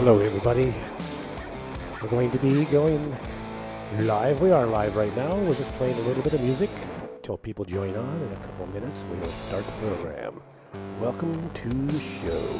Hello everybody. We're going to be going live. We are live right now. We're just playing a little bit of music until people join on. In a couple of minutes we'll start the program. Welcome to the show.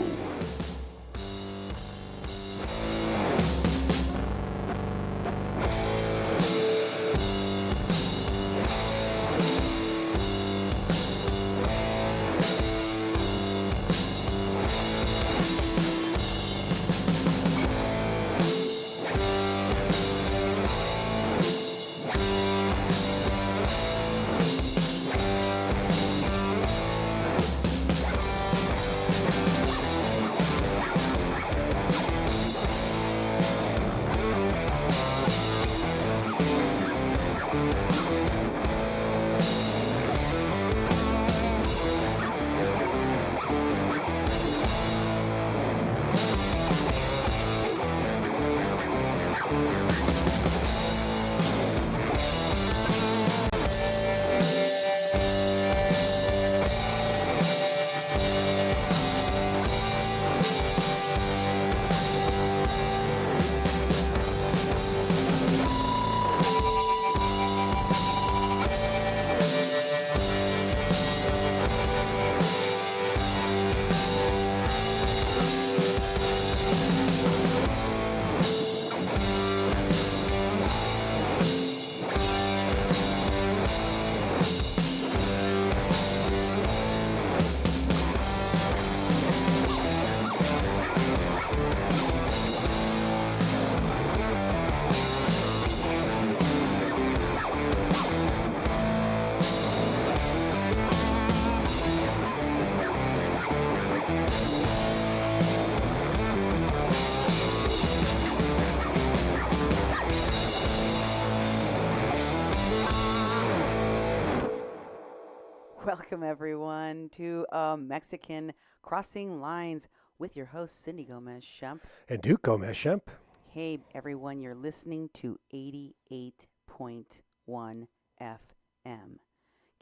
Welcome, everyone, to Mexican Crossing Lines with your host, Cindy Gomez-Schempp. And Duke Gomez-Schempp. Hey, everyone, you're listening to 88.1 FM.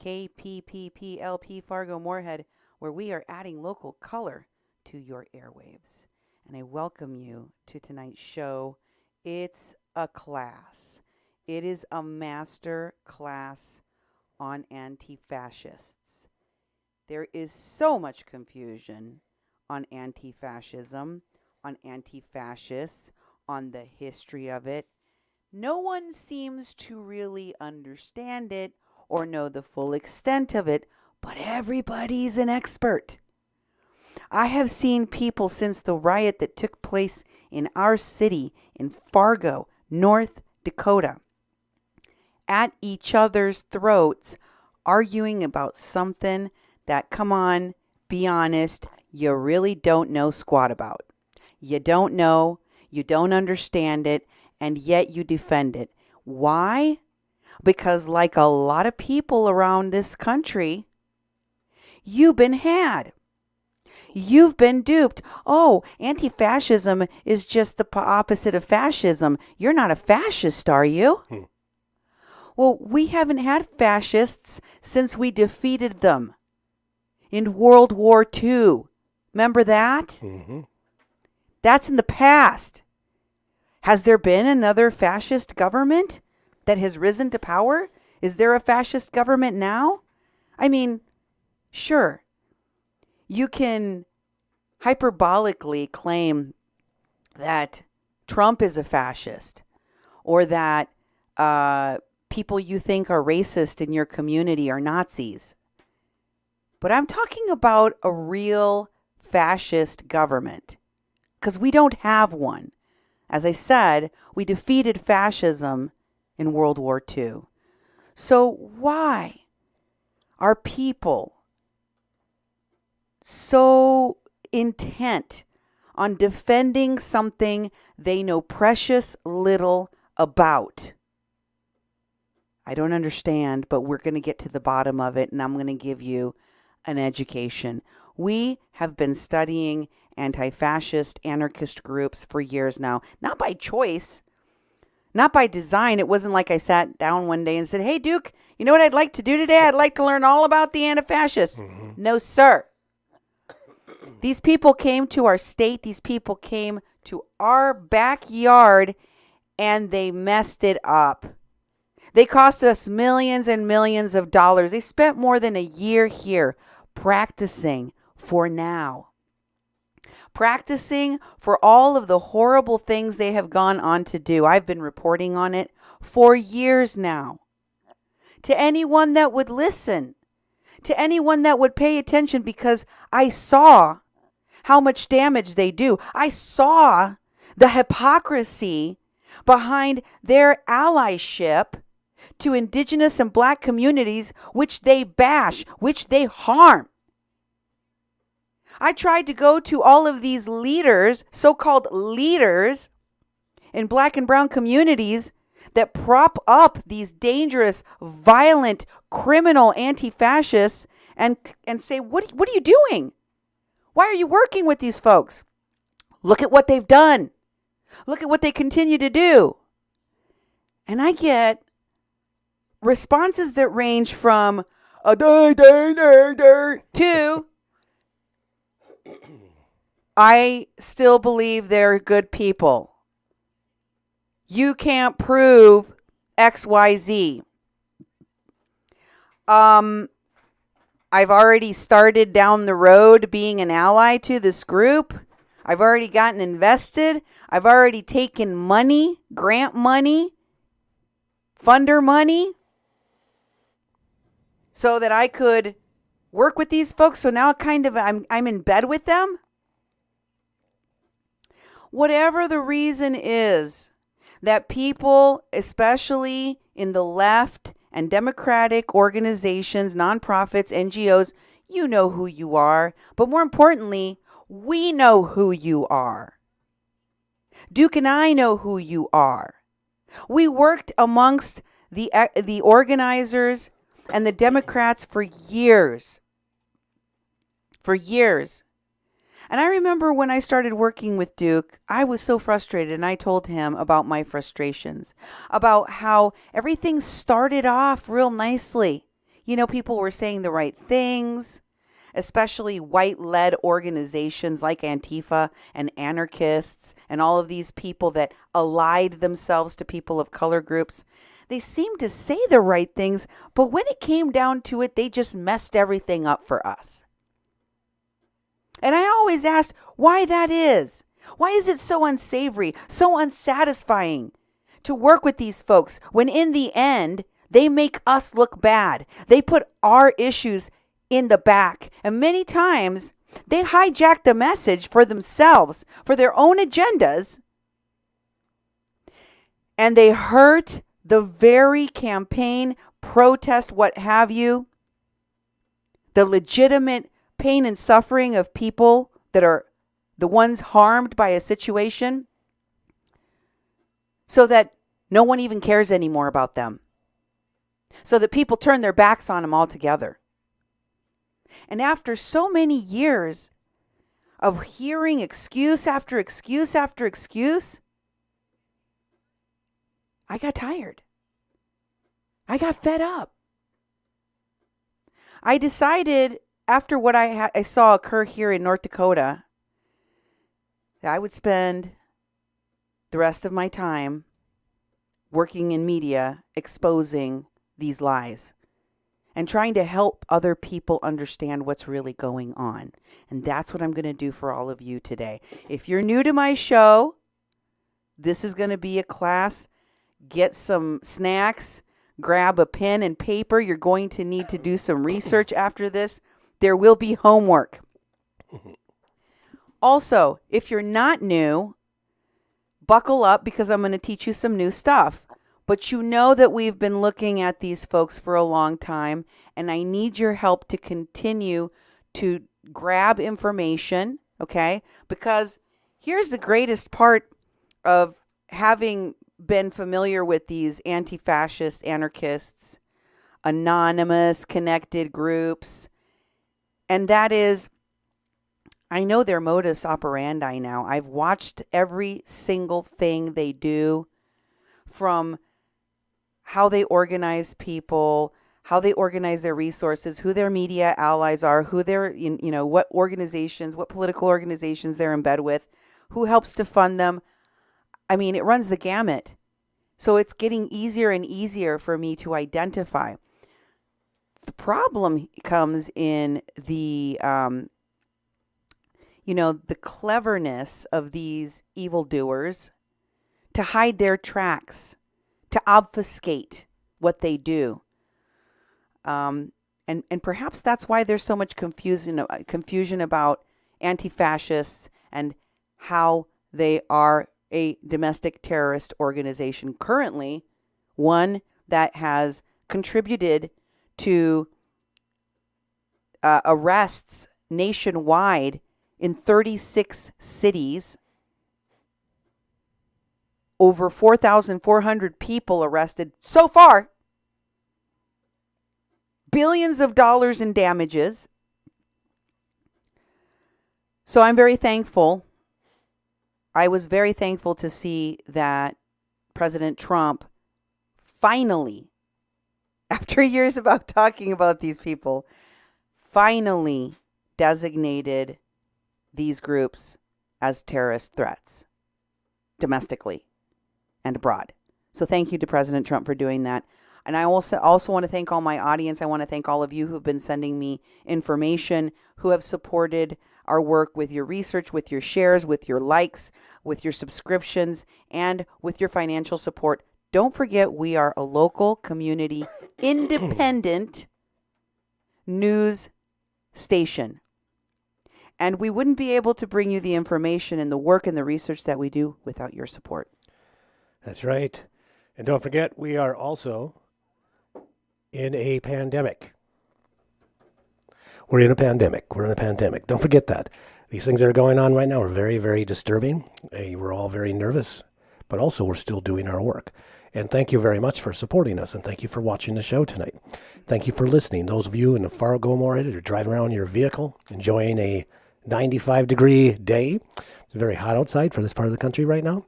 KPPPLP Fargo Moorhead, where we are adding local color to your airwaves. And I welcome you to tonight's show. It's a class. It is a master class on anti-fascists. There is so much confusion on anti-fascism, on anti-fascists, on the history of it. No one seems to really understand it or know the full extent of it, but everybody's an expert. I have seen people since the riot that took place in our city in Fargo, North Dakota, at each other's throats, arguing about something that, come on, be honest, you really don't know squat about. You don't know, you don't understand it, and yet you defend it. Why? Because like a lot of people around this country, you've been had. You've been duped. Oh, anti-fascism is just the opposite of fascism. You're not a fascist, are you? Well, we haven't had fascists since we defeated them in World War II. Remember that? Mm-hmm. That's in the past. Has there been another fascist government that has risen to power? Is there a fascist government now? I mean, sure, you can hyperbolically claim that Trump is a fascist or that people you think are racist in your community are Nazis. But I'm talking about a real fascist government, because we don't have one. As I said, we defeated fascism in World War II. So why are people so intent on defending something they know precious little about? I don't understand, but we're going to get to the bottom of it, and I'm going to give you an education. We have been studying anti-fascist anarchist groups for years now, not by choice, not by design. It wasn't like I sat down one day and said, hey, Duke, you know what I'd like to do today? I'd like to learn all about the anti-fascists. No, sir. These people came to our state. These people came to our backyard and they messed it up. They cost us millions and millions of dollars. They spent more than a year here practicing for now. Practicing for all of the horrible things they have gone on to do. I've been reporting on it for years now. To anyone that would listen, to anyone that would pay attention, because I saw how much damage they do. I saw the hypocrisy behind their allyship to indigenous and black communities, which they bash, which they harm. I tried to go to all of these leaders, so-called leaders in black and brown communities that prop up these dangerous, violent, criminal anti-fascists and say, what are you doing? Why are you working with these folks? Look at what they've done. Look at what they continue to do. And I get responses that range from to I still believe they're good people. You can't prove XYZ. I've already started down the road being an ally to this group. I've already gotten invested. I've already taken money, grant money, funder money, so that I could work with these folks. So now I'm in bed with them. Whatever the reason is that people, especially in the left and democratic organizations, nonprofits, NGOs, you know who you are. But more importantly, we know who you are. Duke and I know who you are. We worked amongst the organizers and the Democrats for years. For years. And I remember when I started working with Duke, I was so frustrated, and I told him about my frustrations, about how everything started off real nicely. You know, people were saying the right things, especially white-led organizations like Antifa and anarchists and all of these people that allied themselves to people of color groups. They seemed to say the right things, but when it came down to it, they just messed everything up for us. And I always asked why that is. Why is it so unsavory, so unsatisfying to work with these folks when in the end, they make us look bad? They put our issues in the back. And many times, they hijack the message for themselves, for their own agendas. And they hurt the very campaign, protest, what have you, the legitimate pain and suffering of people that are the ones harmed by a situation, so that no one even cares anymore about them, so that people turn their backs on them altogether. And after so many years of hearing excuse after excuse after excuse, I got tired. I got fed up. I decided, after what I saw occur here in North Dakota, that I would spend the rest of my time working in media exposing these lies and trying to help other people understand what's really going on. And that's what I'm going to do for all of you today. If you're new to my show, this is going to be a class. Get some snacks, grab a pen and paper. You're going to need to do some research after this. There will be homework. Also, if you're not new, buckle up, because I'm going to teach you some new stuff. But you know that we've been looking at these folks for a long time, and I need your help to continue to grab information, okay? Because here's the greatest part of having been familiar with these anti-fascist anarchists, anonymous, connected groups. And that is, I know their modus operandi now. I've watched every single thing they do, from how they organize people, how they organize their resources, who their media allies are, who they're, what organizations, what political organizations they're in bed with, who helps to fund them. I mean, it runs the gamut. So it's getting easier and easier for me to identify. The problem comes in the, the cleverness of these evildoers to hide their tracks, to obfuscate what they do. And perhaps that's why there's so much confusion about anti-fascists and how they are a domestic terrorist organization currently, one that has contributed to arrests nationwide in 36 cities, over 4,400 people arrested so far, billions of dollars in damages. So I'm very thankful. I was very thankful to see that President Trump finally, after years about talking about these people, finally designated these groups as terrorist threats domestically and abroad. So thank you to President Trump for doing that. And I also want to thank all my audience. I want to thank all of you who've been sending me information, who have supported our work with your research, with your shares, with your likes, with your subscriptions, and with your financial support. Don't forget, we are a local, community, independent news station. And we wouldn't be able to bring you the information and the work and the research that we do without your support. That's right. And don't forget, we are also in a pandemic. We're in a pandemic. Don't forget that. These things that are going on right now are very, very disturbing. We're all very nervous, but also we're still doing our work. And thank you very much for supporting us, and thank you for watching the show tonight. Thank you for listening. Those of you in the Fargo area that are driving around in your vehicle, enjoying a 95-degree day. It's very hot outside for this part of the country right now.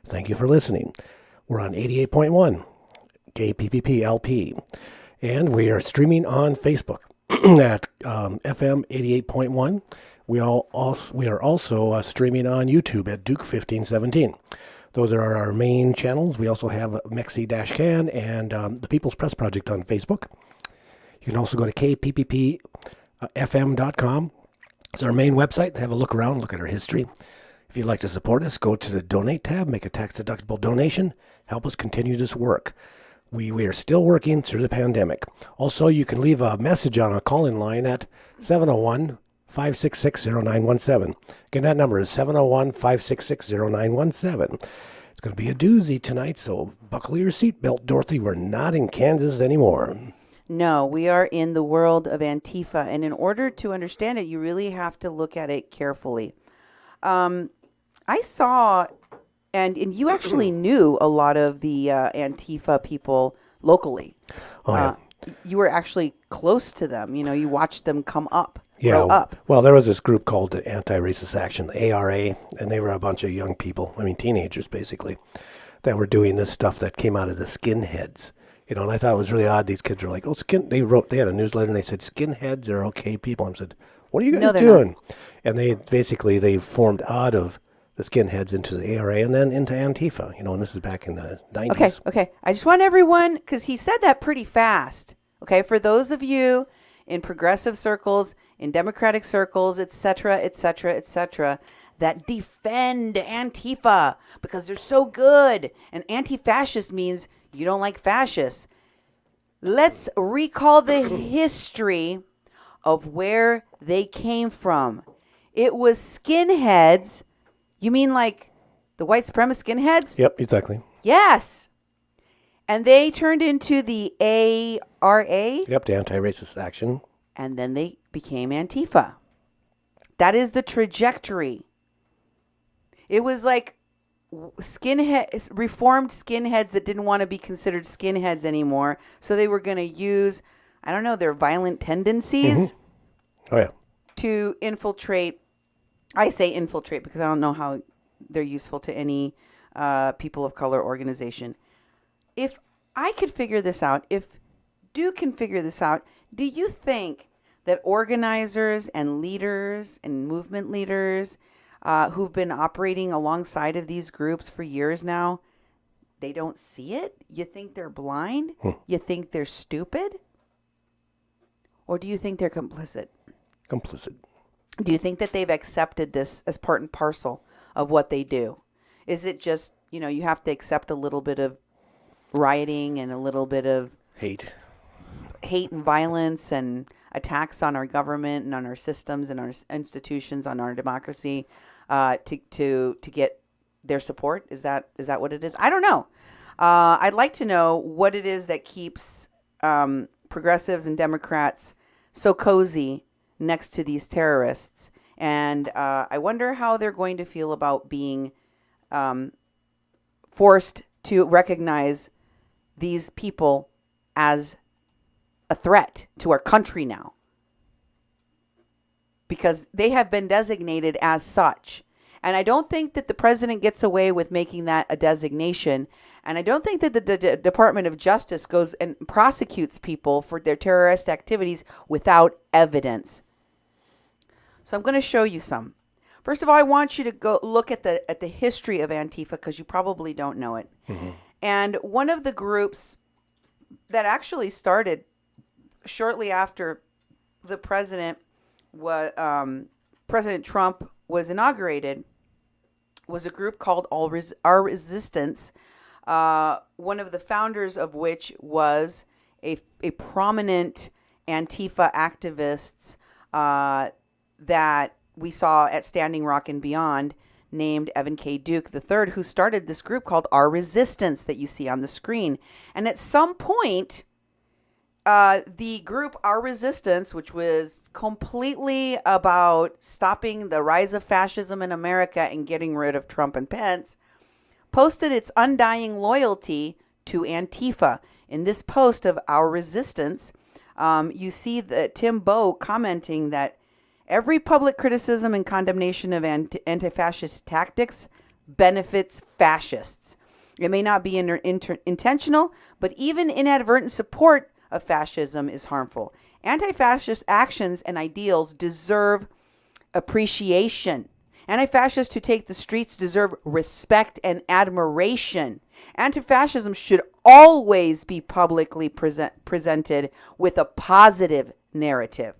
Thank you for listening. We're on 88.1 KPPP LP, and we are streaming on Facebook at FM 88.1. We are also streaming on YouTube at Duke 1517. Those are our main channels. We also have Mexi-Can and the People's Press Project on Facebook. You can also go to kpppfm.com. It's our main website. Have a look around, look at our history. If you'd like to support us, go to the Donate tab, make a tax-deductible donation, help us continue this work. We are still working through the pandemic. Also, you can leave a message on a call-in line at 701-566-0917. Again, that number is 701-566-0917. It's going to be a doozy tonight, so buckle your seatbelt, Dorothy. We're not in Kansas anymore. No, we are in the world of Antifa, and in order to understand it, you really have to look at it carefully. I saw, and you actually knew a lot of the Antifa people locally. Oh, yeah. You were actually close to them. You know, you watched them come up, grow up. Well, there was this group called the Anti-Racist Action, the ARA, and they were a bunch of young people, teenagers basically, that were doing this stuff that came out of the skinheads. You know, and I thought it was really odd. These kids were like, they had a newsletter and they said, skinheads are okay people. And I said, what are you guys doing? Not. And they formed out of the skinheads into the ARA and then into Antifa, and this is back in the 90s. Okay. I just want everyone, because he said that pretty fast. Okay, for those of you in progressive circles, in democratic circles, et cetera, that defend Antifa because they're so good. And anti-fascist means you don't like fascists. Let's recall the history of where they came from. It was skinheads. You mean like the white supremacist skinheads? Yep, exactly. Yes. And they turned into the ARA. Yep, the Anti-Racist Action. And then they became Antifa. That is the trajectory. It was like reformed skinheads that didn't want to be considered skinheads anymore. So they were going to use, their violent tendencies. Mm-hmm. Oh, yeah. To infiltrate. I say infiltrate because I don't know how they're useful to any people of color organization. If I could figure this out, if Duke can figure this out, do you think that organizers and leaders and movement leaders who've been operating alongside of these groups for years now, they don't see it? You think they're blind? You think they're stupid? Or do you think they're complicit? Complicit. Do you think that they've accepted this as part and parcel of what they do? Is it just, you have to accept a little bit of rioting and a little bit of hate and violence and attacks on our government and on our systems and our institutions, on our democracy, to get their support? Is that what it is? I don't know. I'd like to know what it is that keeps progressives and Democrats so cozy next to these terrorists. And I wonder how they're going to feel about being forced to recognize these people as a threat to our country now, because they have been designated as such. And I don't think that the president gets away with making that a designation. And I don't think that the Department of Justice goes and prosecutes people for their terrorist activities without evidence. So I'm going to show you some. First of all, I want you to go look at the history of Antifa, because you probably don't know it. Mm-hmm. And one of the groups that actually started shortly after the President Trump was inaugurated was a group called Our Resistance. One of the founders of which was a prominent Antifa activists that we saw at Standing Rock and Beyond, named Evan K. Duke III, who started this group called Our Resistance that you see on the screen. And at some point, the group Our Resistance, which was completely about stopping the rise of fascism in America and getting rid of Trump and Pence, posted its undying loyalty to Antifa. In this post of Our Resistance, you see that Tim Bowe commenting that every public criticism and condemnation of anti-fascist tactics benefits fascists. It may not be intentional, but even inadvertent support of fascism is harmful. Anti-fascist actions and ideals deserve appreciation. Anti-fascists who take the streets deserve respect and admiration. Anti-fascism should always be publicly presented with a positive narrative.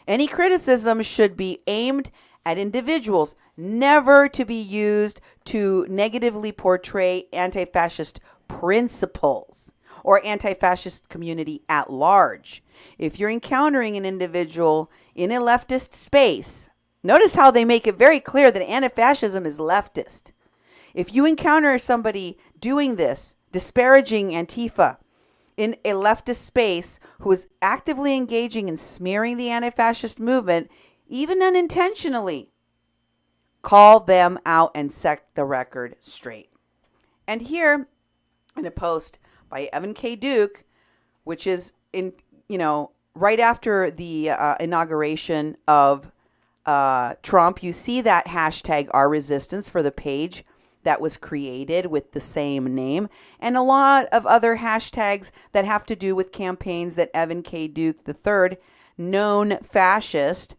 Any criticism should be aimed at individuals, never to be used to negatively portray anti-fascist principles or anti-fascist community at large. If you're encountering an individual in a leftist space, notice how they make it very clear that anti-fascism is leftist. If you encounter somebody doing this, disparaging Antifa in a leftist space who is actively engaging in smearing the anti-fascist movement, even unintentionally, call them out and set the record straight. And here, in a post by Evan K. Duke, which is right after the inauguration of Trump, you see that hashtag Our Resistance for the page that was created with the same name, and a lot of other hashtags that have to do with campaigns that Evan K. Duke III, known fascist,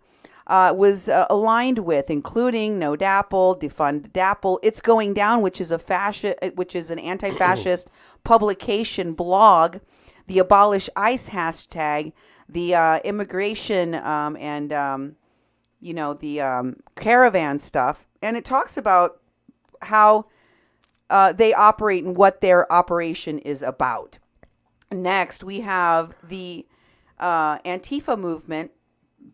was aligned with, including No Dapple, Defund Dapple, It's Going Down, which is an anti-fascist publication blog, the Abolish ICE hashtag, the immigration and the caravan stuff, and it talks about how they operate and what their operation is about. Next, we have the Antifa movement,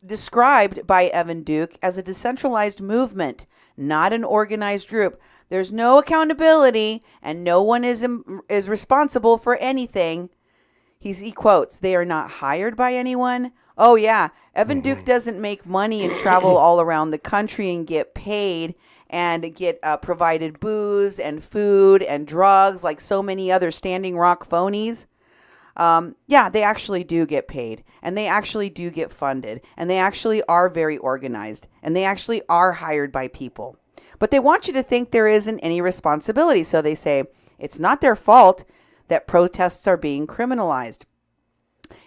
described by Evan Duke as a decentralized movement, not an organized group. There's no accountability, and no one is responsible for anything. He quotes, "They are not hired by anyone." Oh yeah, Evan Duke doesn't make money and travel all around the country and get paid and get provided booze and food and drugs like so many other Standing Rock phonies. Yeah, they actually do get paid, and they actually do get funded, and they actually are very organized, and they actually are hired by people. But they want you to think there isn't any responsibility. So they say it's not their fault that protests are being criminalized.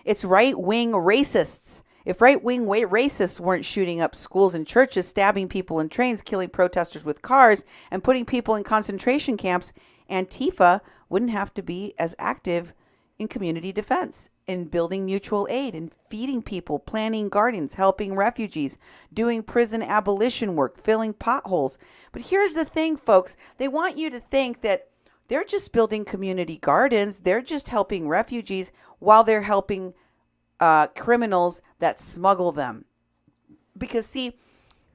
It's right-wing racists If right-wing racists weren't shooting up schools and churches, stabbing people in trains, killing protesters with cars, and putting people in concentration camps, Antifa wouldn't have to be as active in community defense, in building mutual aid, in feeding people, planting gardens, helping refugees, doing prison abolition work, filling potholes. But here's the thing, folks. They want you to think that they're just building community gardens. They're just helping refugees while they're helping criminals that smuggle them. Because, see,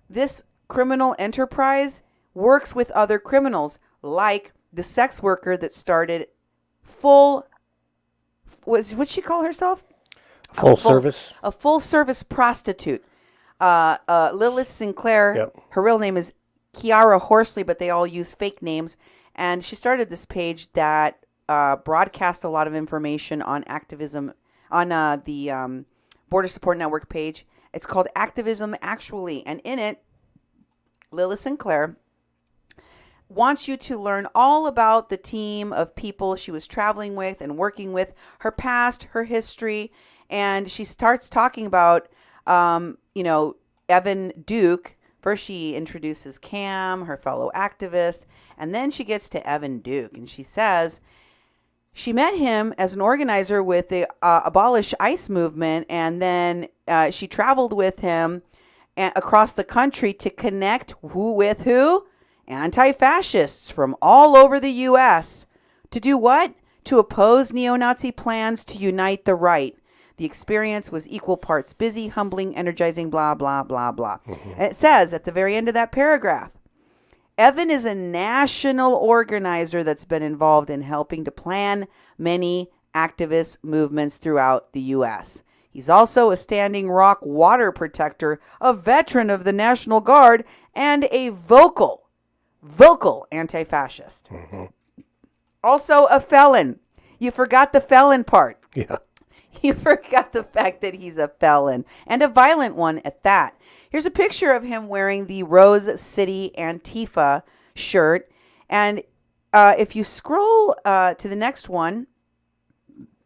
this criminal enterprise works with other criminals, like the sex worker that started what'd she call herself? Full service. A full service prostitute. Lilith Sinclair, Yep. Her real name is Kiara Horsley, but they all use fake names. And she started this page that broadcast a lot of information on activism on the Border Support Network page. It's called Activism Actually. And in it, Lilith Sinclair wants you to learn all about the team of people she was traveling with and working with, her past, her history. And she starts talking about, Evan Duke. First, she introduces Cam, her fellow activist, and then she gets to Evan Duke. And she says she met him as an organizer with the Abolish ICE movement, and then she traveled with him across the country to connect with who? Anti-fascists from all over the U.S. To do what? To oppose neo-Nazi plans to unite the right. The experience was equal parts busy, humbling, energizing, blah, blah, blah, blah. Mm-hmm. And it says at the very end of that paragraph, Evan is a national organizer that's been involved in helping to plan many activist movements throughout the U.S. He's also a Standing Rock water protector, a veteran of the National Guard, and a vocal anti-fascist. Mm-hmm. Also a felon. You forgot the felon part. Yeah. You forgot the fact that he's a felon, and a violent one at that. Here's a picture of him wearing the Rose City Antifa shirt. And if you scroll to the next one,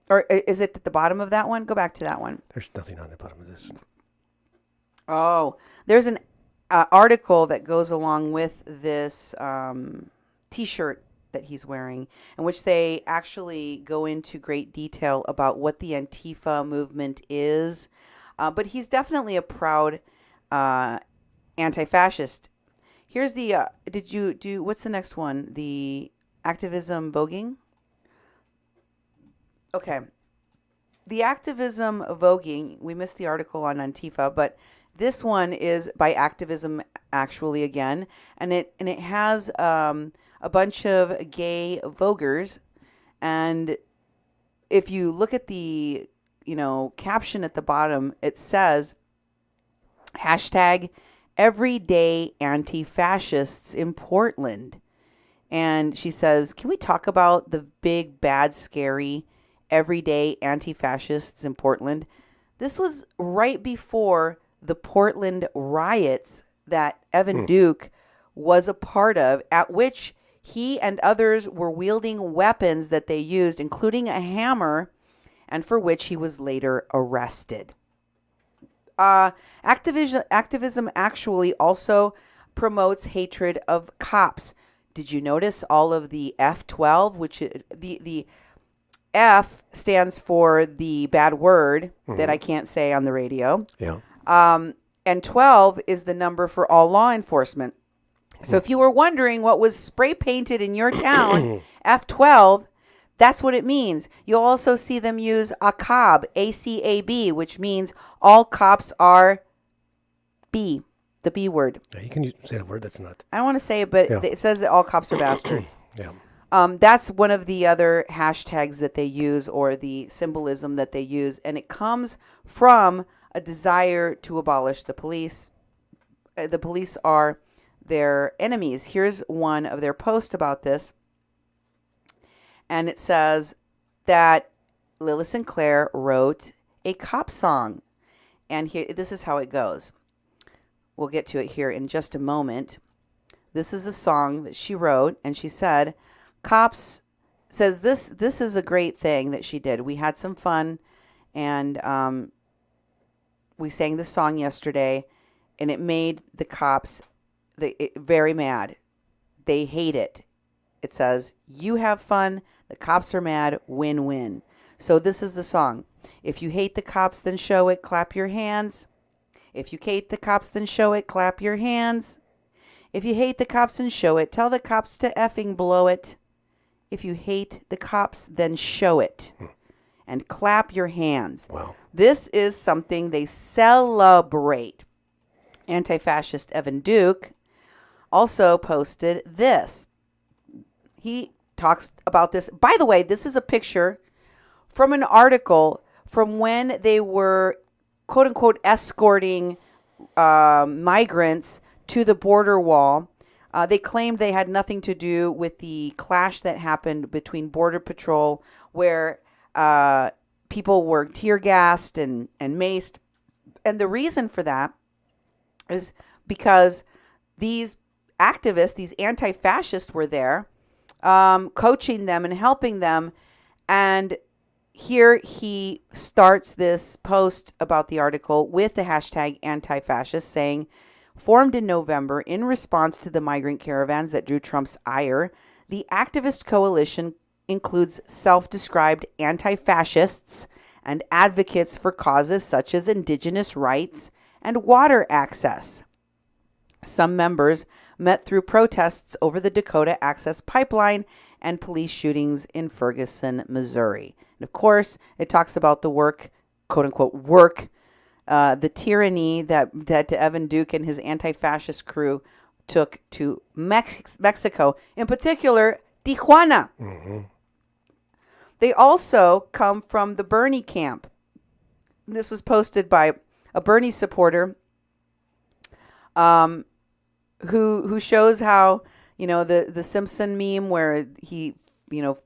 or is it at the bottom of that one? Go back to that one. There's nothing on the bottom of this. Oh, there's an article that goes along with this T-shirt that he's wearing, in which they actually go into great detail about what the Antifa movement is. But he's definitely a proud anti-fascist. Here's the, what's the next one? The activism voguing? Okay. The activism voguing, we missed the article on Antifa, but this one is by Activism Actually again, and it has a bunch of gay voguers, and if you look at the caption at the bottom, it says hashtag everyday anti-fascists in Portland. And she says, can we talk about the big, bad, scary everyday anti-fascists in Portland? This was right before the Portland riots that Evan Duke was a part of, at which he and others were wielding weapons that they used, including a hammer, and for which he was later arrested. Activism Actually also promotes hatred of cops. Did you notice all of the F12, which the F stands for the bad word that I can't say on the radio. Yeah. And 12 is the number for all law enforcement. So if you were wondering what was spray painted in your town, F12, that's what it means. You'll also see them use ACAB, ACAB, which means all cops are B, the B word. Yeah, you can say the word that's not. I don't want to say it, but it says that all cops are bastards. Yeah. That's one of the other hashtags that they use, or the symbolism that they use. And it comes from a desire to abolish the police. The police are their enemies. Here's one of their posts about this. And it says that Lilith Sinclair wrote a cop song. And here, this is how it goes. We'll get to it here in just a moment. This is the song that she wrote. And she said, cops, says this is a great thing that she did. We had some fun. And we sang the song yesterday, and it made the cops very mad. They hate it. It says, you have fun, the cops are mad, win-win. So this is the song. If you hate the cops, then show it, clap your hands. If you hate the cops, then show it, clap your hands. If you hate the cops, then show it, tell the cops to effing blow it. If you hate the cops, then show it. And clap your hands. Wow. This is something they celebrate. Anti-fascist Evan Duke also posted this. He talks about this. By the way, this is a picture from an article from when they were, quote unquote, escorting migrants to the border wall. They claimed they had nothing to do with the clash that happened between Border Patrol, where people were tear gassed and maced. And the reason for that is because these activists, these anti-fascists were there, coaching them and helping them. And here he starts this post about the article with the hashtag anti-fascist, saying, formed in November in response to the migrant caravans that drew Trump's ire, the activist coalition includes self-described anti-fascists and advocates for causes such as indigenous rights and water access. Some members met through protests over the Dakota Access Pipeline and police shootings in Ferguson, Missouri. And of course, it talks about the work, quote unquote, work, the tyranny that Evan Duke and his anti-fascist crew took to Mexico, in particular, Tijuana. Mm-hmm. They also come from the Bernie camp. This was posted by a Bernie supporter who shows how, the Simpson meme where he,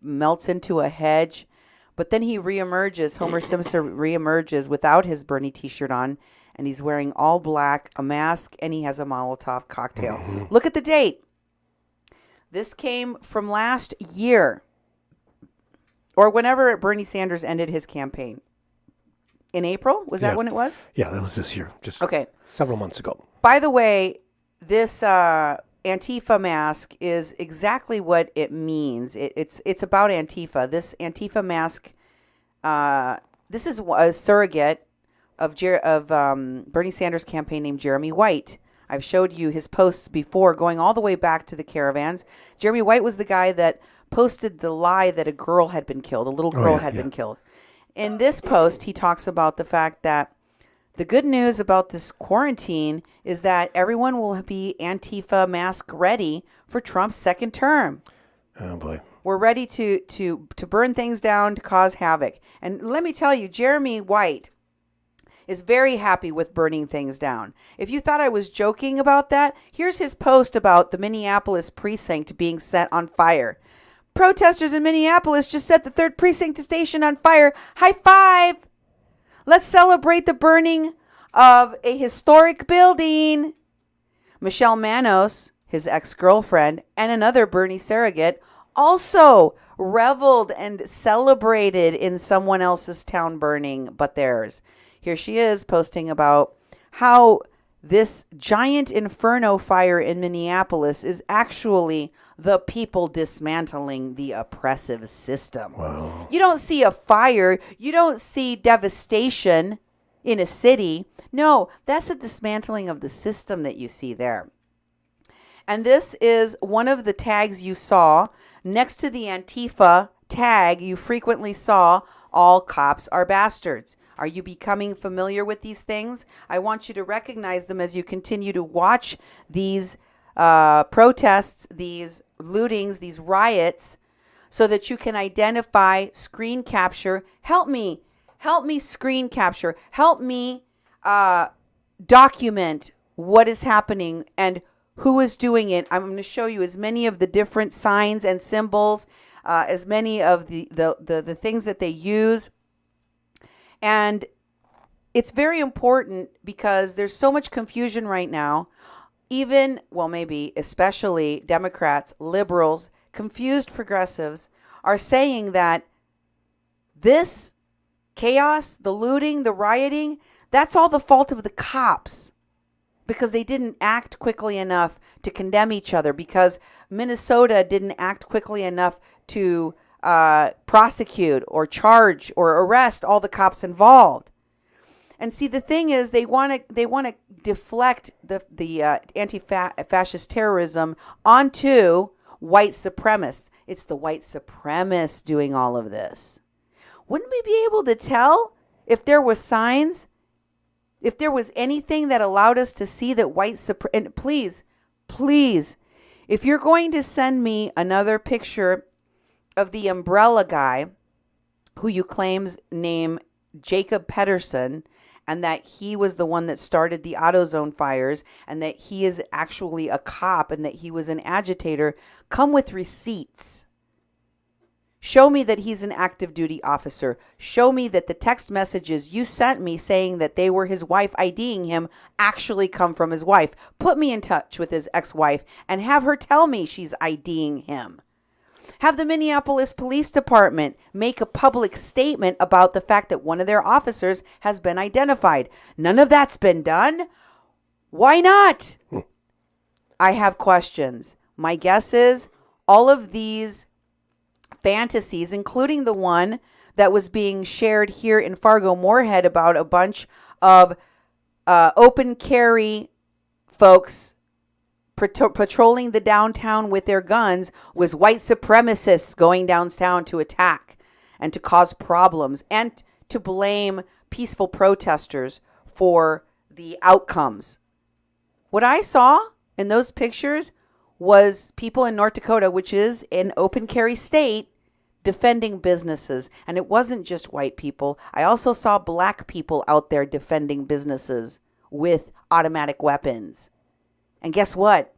melts into a hedge, but then he reemerges, Homer Simpson reemerges without his Bernie t-shirt on, and he's wearing all black, a mask, and he has a Molotov cocktail. Mm-hmm. Look at the date. This came from last year, or whenever Bernie Sanders ended his campaign. In April? Was that when it was? Yeah, that was this year. Just several months ago. By the way, this Antifa mask is exactly what it means. It's about Antifa. This Antifa mask, this is a surrogate of Bernie Sanders' campaign named Jeremy White. I've showed you his posts before, going all the way back to the caravans. Jeremy White was the guy that posted the lie that a girl had been killed. A little girl had been killed. In this post, he talks about the fact that the good news about this quarantine is that everyone will be Antifa mask ready for Trump's second term. Oh, boy. We're ready to burn things down, to cause havoc. And let me tell you, Jeremy White is very happy with burning things down. If you thought I was joking about that, here's his post about the Minneapolis precinct being set on fire. Protesters in Minneapolis just set the 3rd precinct station on fire. High five! Let's celebrate the burning of a historic building. Michelle Manos, his ex-girlfriend, and another Bernie surrogate also reveled and celebrated in someone else's town burning but theirs. Here she is posting about how this giant inferno fire in Minneapolis is actually the people dismantling the oppressive system. Wow. You don't see a fire. You don't see devastation in a city. No, that's a dismantling of the system that you see there. And this is one of the tags you saw next to the Antifa tag. You frequently saw all cops are bastards. Are you becoming familiar with these things? I want you to recognize them as you continue to watch these protests, these lootings, these riots, so that you can identify, screen capture. Help me screen capture. Help me document what is happening and who is doing it. I'm going to show you as many of the different signs and symbols, as many of the things that they use. And it's very important because there's so much confusion right now. Even, well, maybe especially Democrats, liberals, confused progressives are saying that this chaos, the looting, the rioting, That's all the fault of the cops, because they didn't act quickly enough to condemn each other, because Minnesota didn't act quickly enough to prosecute or charge or arrest all the cops involved. And see, the thing is, they want to deflect the anti-fascist terrorism onto white supremacists. It's the white supremacists doing all of this. Wouldn't we be able to tell if there were signs, if there was anything that allowed us to see that and please, if you're going to send me another picture of the umbrella guy who you claims name Jacob Pedersen, and that he was the one that started the AutoZone fires, and that he is actually a cop, and that he was an agitator, come with receipts. Show me that he's an active duty officer. Show me that the text messages you sent me saying that they were his wife IDing him actually come from his wife. Put me in touch with his ex-wife and have her tell me she's IDing him. Have the Minneapolis Police Department make a public statement about the fact that one of their officers has been identified. None of that's been done. Why not? I have questions. My guess is all of these fantasies, including the one that was being shared here in Fargo-Moorhead about a bunch of open carry folks patrolling the downtown with their guns, was white supremacists going downtown to attack and to cause problems and to blame peaceful protesters for the outcomes. What I saw in those pictures was people in North Dakota, which is an open carry state, defending businesses. And it wasn't just white people. I also saw black people out there defending businesses with automatic weapons. And guess what?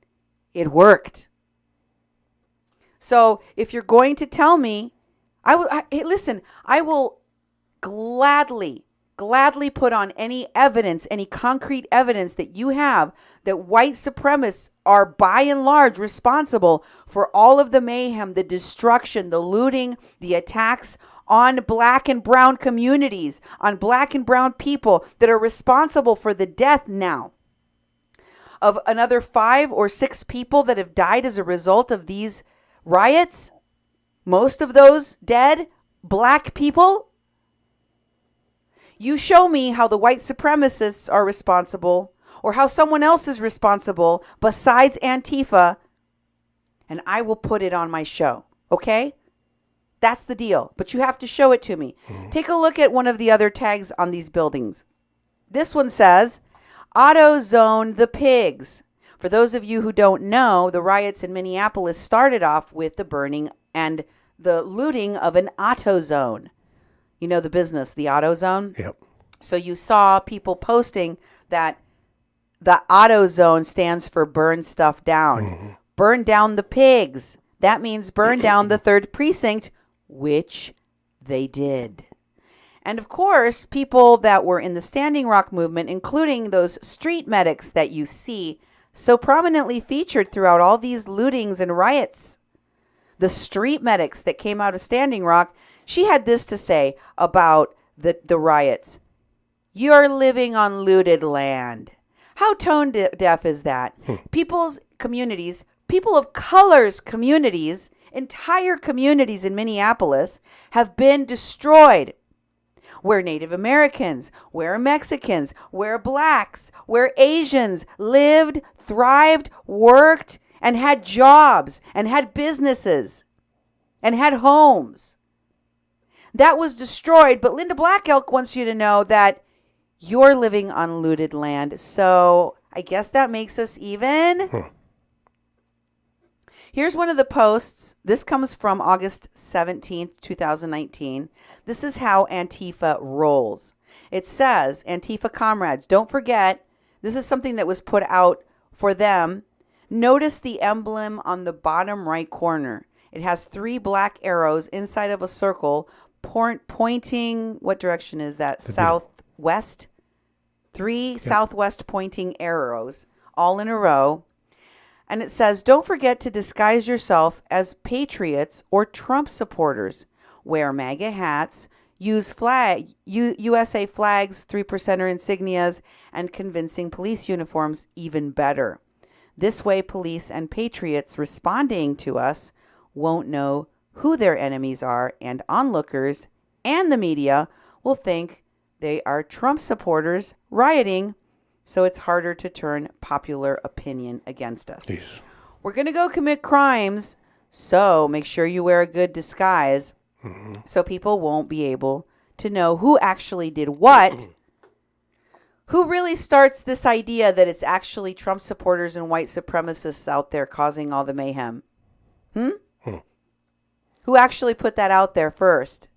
It worked. So if you're going to tell me, listen, I will gladly put on any evidence, any concrete evidence that you have that white supremacists are by and large responsible for all of the mayhem, the destruction, the looting, the attacks on black and brown communities, on black and brown people, that are responsible for the death now of another 5 or 6 people that have died as a result of these riots. Most of those dead, black people. You show me how the white supremacists are responsible, or how someone else is responsible besides Antifa, and I will put it on my show. Okay? That's the deal. But you have to show it to me. Take a look at one of the other tags on these buildings. This one says, AutoZone the pigs. For those of you who don't know, the riots in Minneapolis started off with the burning and the looting of an AutoZone. You know the business, the AutoZone? Yep. So you saw people posting that the AutoZone stands for burn stuff down. Mm-hmm. Burn down the pigs. That means burn down the 3rd precinct, which they did. And of course, people that were in the Standing Rock movement, including those street medics that you see so prominently featured throughout all these lootings and riots. The street medics that came out of Standing Rock, she had this to say about the riots. You're living on looted land. How tone deaf is that? People's communities, people of color's communities, entire communities in Minneapolis have been destroyed. Where Native Americans, where Mexicans, where blacks, where Asians lived, thrived, worked, and had jobs, and had businesses, and had homes. That was destroyed, but Linda Black Elk wants you to know that you're living on looted land. So I guess that makes us even. Here's one of the posts. This comes from August 17th, 2019. This is how Antifa rolls. It says, Antifa comrades, don't forget, this is something that was put out for them. Notice the emblem on the bottom right corner. It has 3 black arrows inside of a circle pointing, what direction is that? Southwest? 3 southwest pointing arrows all in a row. And it says, don't forget to disguise yourself as patriots or Trump supporters. Wear MAGA hats, use USA flags, 3% insignias, and convincing police uniforms even better. This way, police and patriots responding to us won't know who their enemies are, and onlookers and the media will think they are Trump supporters rioting, so it's harder to turn popular opinion against us. Jeez. We're going to go commit crimes, so make sure you wear a good disguise so people won't be able to know who actually did what. Who really starts this idea that it's actually Trump supporters and white supremacists out there causing all the mayhem? Who actually put that out there first?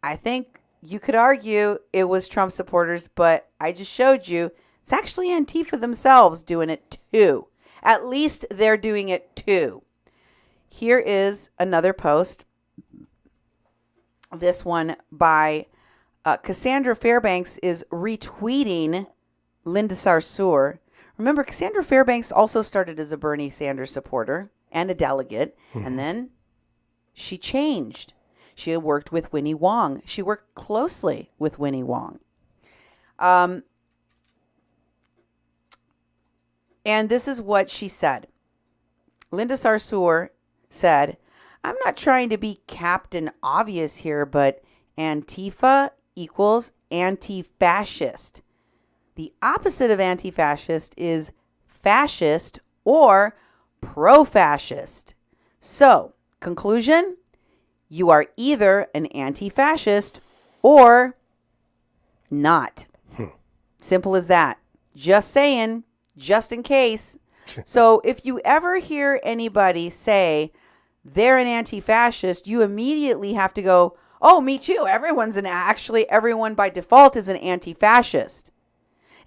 I think you could argue it was Trump supporters, but I just showed you it's actually Antifa themselves doing it too. At least they're doing it too. Here is another post. This one by Cassandra Fairbanks is retweeting Linda Sarsour. Remember, Cassandra Fairbanks also started as a Bernie Sanders supporter and a delegate, and then she changed. She had worked with Winnie Wong. She worked closely with Winnie Wong. And this is what she said. Linda Sarsour said, I'm not trying to be Captain Obvious here, but Antifa equals anti-fascist. The opposite of anti-fascist is fascist or pro-fascist. So, conclusion, you are either an anti-fascist or not. Simple as that. Just saying, just in case. So if you ever hear anybody say they're an anti-fascist, you immediately have to go, oh, me too. Actually, everyone by default is an anti-fascist.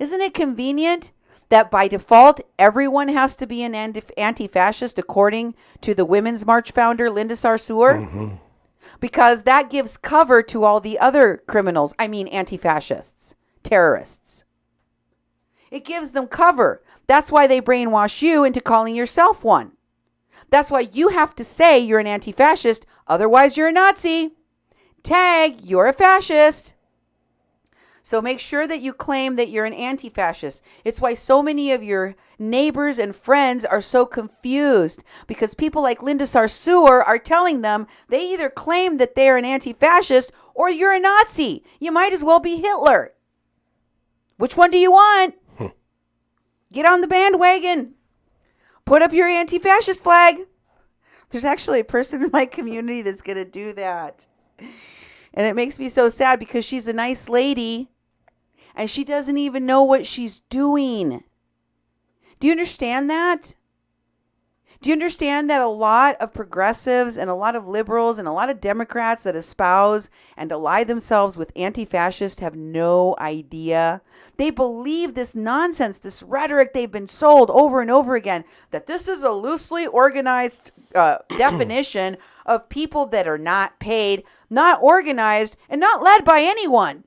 Isn't it convenient that by default, everyone has to be an anti-fascist according to the Women's March founder, Linda Sarsour? Because that gives cover to all the other criminals. I mean, anti-fascists, terrorists. It gives them cover. That's why they brainwash you into calling yourself one. That's why you have to say you're an anti-fascist. Otherwise, you're a Nazi. Tag, you're a fascist. So make sure that you claim that you're an anti-fascist. It's why so many of your neighbors and friends are so confused, because people like Linda Sarsour are telling them they either claim that they're an anti-fascist or you're a Nazi. You might as well be Hitler. Which one do you want? Get on the bandwagon. Put up your anti-fascist flag. There's actually a person in my community that's going to do that. And it makes me so sad because she's a nice lady and she doesn't even know what she's doing. Do you understand that? Do you understand that a lot of progressives and a lot of liberals and a lot of Democrats that espouse and ally themselves with anti-fascist have no idea? They believe this nonsense, this rhetoric they've been sold over and over again, that this is a loosely organized definition of people that are not paid, not organized, and not led by anyone.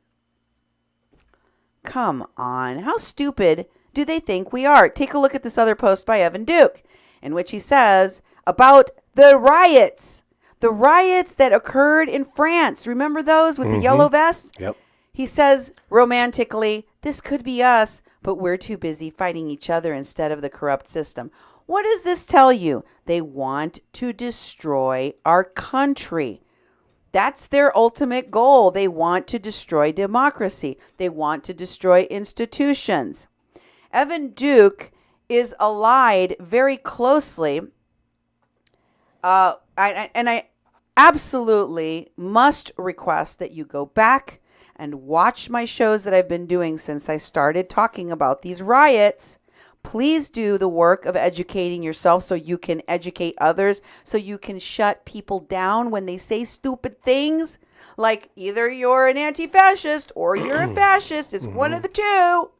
Come on. How stupid do they think we are? Take a look at this other post by Evan Duke, in which he says about the riots that occurred in France. Remember those with the yellow vests? Yep. He says romantically, this could be us, but we're too busy fighting each other instead of the corrupt system. What does this tell you? They want to destroy our country. That's their ultimate goal. They want to destroy democracy. They want to destroy institutions. Evan Duke is allied very closely. I absolutely must request that you go back and watch my shows that I've been doing since I started talking about these riots. Please do the work of educating yourself so you can educate others, so you can shut people down when they say stupid things like either you're an anti-fascist or you're a fascist. It's one of the two.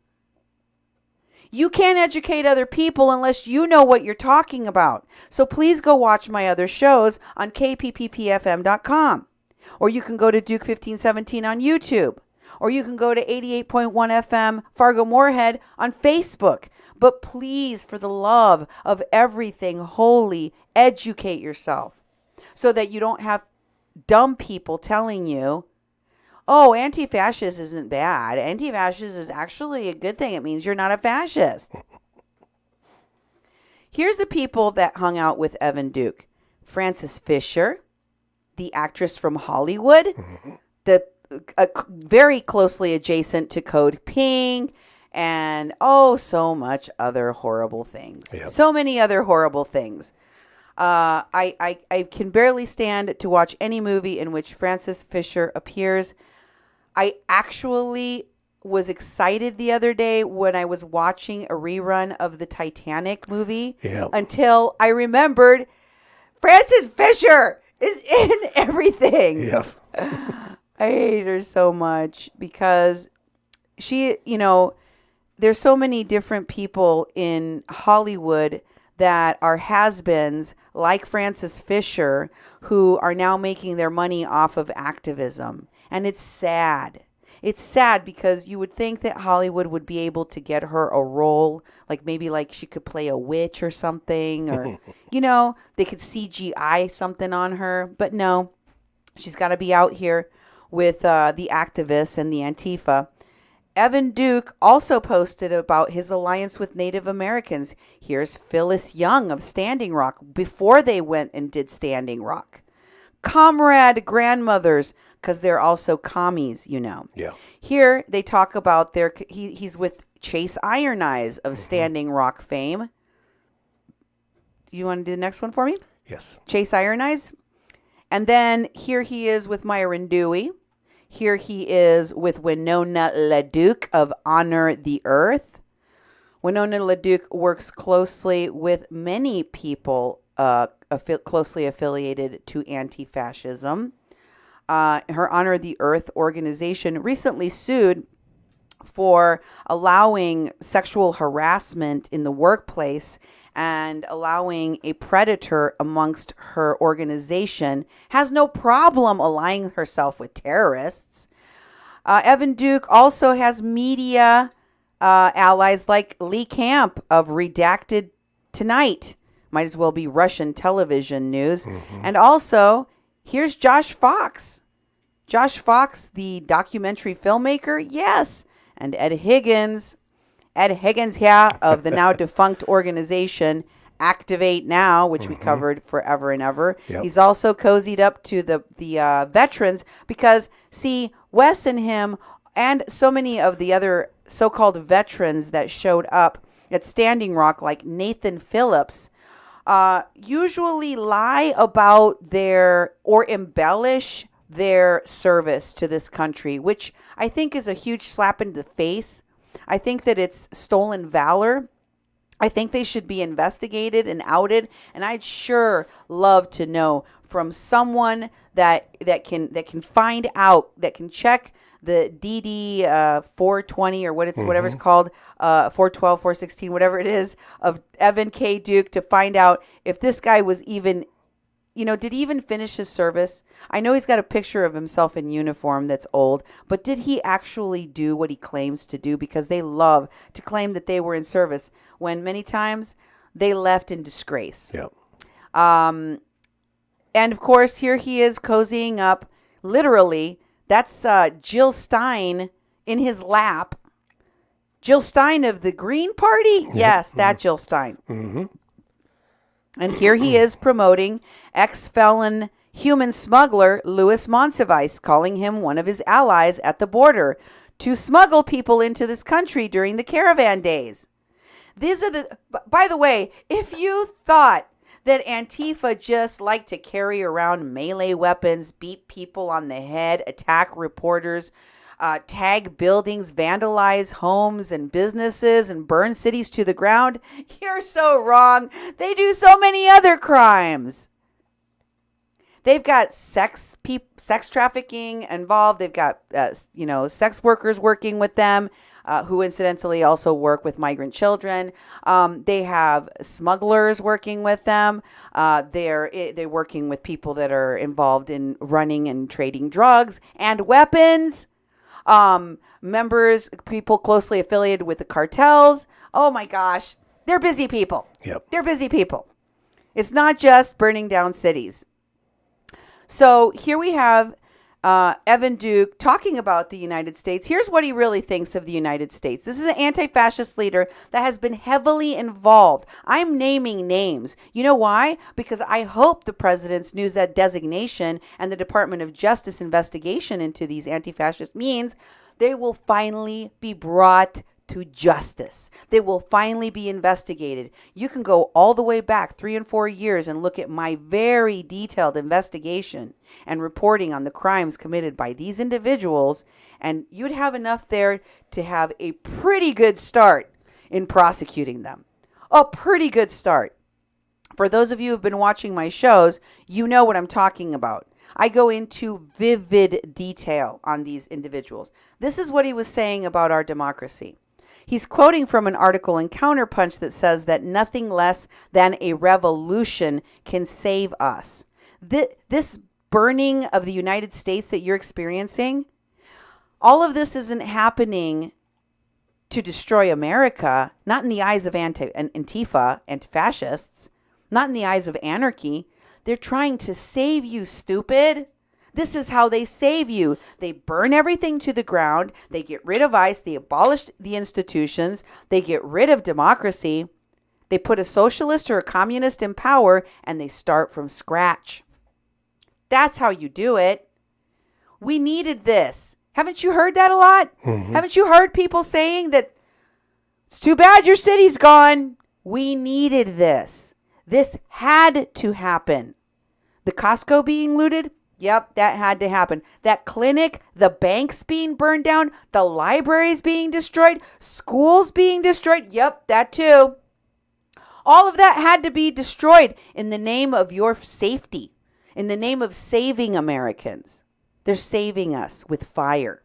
You can't educate other people unless you know what you're talking about. So please go watch my other shows on kpppfm.com. Or you can go to Duke 1517 on YouTube. Or you can go to 88.1 FM Fargo Moorhead on Facebook. But please, for the love of everything holy, educate yourself so that you don't have dumb people telling you oh, anti-fascist isn't bad. Anti-fascist is actually a good thing. It means you're not a fascist. Here's the people that hung out with Evan Duke. Frances Fisher, the actress from Hollywood, the very closely adjacent to Code Pink, and so much other horrible things. Yep. So many other horrible things. I can barely stand to watch any movie in which Frances Fisher appears. I actually was excited the other day when I was watching a rerun of the Titanic movie until I remembered Frances Fisher is in everything. Yep. I hate her so much because she, there's so many different people in Hollywood that are has-beens like Frances Fisher who are now making their money off of activism. And it's sad. It's sad because you would think that Hollywood would be able to get her a role, maybe she could play a witch or something, or, they could CGI something on her. But no, she's got to be out here with the activists and the Antifa. Evan Duke also posted about his alliance with Native Americans. Here's Phyllis Young of Standing Rock before they went and did Standing Rock. Comrade grandmothers, because they're also commies, Yeah. Here they talk about he's with Chase Iron Eyes of Standing Rock fame. Do you want to do the next one for me? Yes. Chase Iron Eyes. And then here he is with Myron Dewey. Here he is with Winona LaDuke of Honor the Earth. Winona LaDuke works closely with many people closely affiliated to anti-fascism. Her Honor the Earth organization recently sued for allowing sexual harassment in the workplace and allowing a predator amongst her organization. Has no problem allying herself with terrorists. Evan Duke also has media allies like Lee Camp of Redacted Tonight. Might as well be Russian television news. And also, here's Josh Fox. Josh Fox, the documentary filmmaker, yes. And Ed Higgins here of the now defunct organization Activate Now, which we covered forever and ever. Yep. He's also cozied up to the veterans because, see, Wes and him and so many of the other so-called veterans that showed up at Standing Rock, like Nathan Phillips, usually lie about or embellish their service to this country, which I think is a huge slap in the face. I think that it's stolen valor. I think they should be investigated and outed. And I'd sure love to know from someone that can find out, that can check the DD 420 or whatever it's called, 412, 416, whatever it is, of Evan K. Duke, to find out if this guy was even, did he even finish his service? I know he's got a picture of himself in uniform that's old, but did he actually do what he claims to do? Because they love to claim that they were in service when many times they left in disgrace. Yep. And of course, here he is cozying up, literally. That's Jill Stein in his lap. Jill Stein of the Green Party? Yes, that Jill Stein. And here he is promoting ex-felon human smuggler Louis Monsivice, calling him one of his allies at the border to smuggle people into this country during the caravan days. These are by the way, if you thought that Antifa just liked to carry around melee weapons, beat people on the head, attack reporters, tag buildings, vandalize homes and businesses, and burn cities to the ground, you're so wrong. They do so many other crimes. They've got sex trafficking involved. They've got, sex workers working with them, who incidentally also work with migrant children. They have smugglers working with them. They're working with people that are involved in running and trading drugs and weapons. People closely affiliated with the cartels. Oh my gosh. They're busy people. Yep. They're busy people. It's not just burning down cities. So here we have Evan Duke talking about the United States. Here's what he really thinks of the United States. This is an anti-fascist leader that has been heavily involved. I'm naming names. You know why? Because I hope the president's News Ed designation and the Department of Justice investigation into these anti-fascist means they will finally be brought to justice. They will finally be investigated. You can go all the way back 3 and 4 years and look at my very detailed investigation and reporting on the crimes committed by these individuals, and you'd have enough there to have a pretty good start in prosecuting them. A pretty good start. For those of you who have been watching my shows, you know what I'm talking about. I go into vivid detail on these individuals. This is what he was saying about our democracy. He's quoting from an article in Counterpunch that says that nothing less than a revolution can save us. This burning of the United States that you're experiencing, all of this isn't happening to destroy America, not in the eyes of Antifa, anti-fascists, not in the eyes of anarchy. They're trying to save you, stupid. This is how they save you. They burn everything to the ground. They get rid of ICE. They abolish the institutions. They get rid of democracy. They put a socialist or a communist in power, and they start from scratch. That's how you do it. We needed this. Haven't you heard that a lot? Mm-hmm. Haven't you heard people saying that it's too bad your city's gone? We needed this. This had to happen. The Costco being looted? Yep, that had to happen. That clinic, the banks being burned down, the libraries being destroyed, schools being destroyed. Yep, that too. All of that had to be destroyed in the name of your safety, in the name of saving Americans. They're saving us with fire.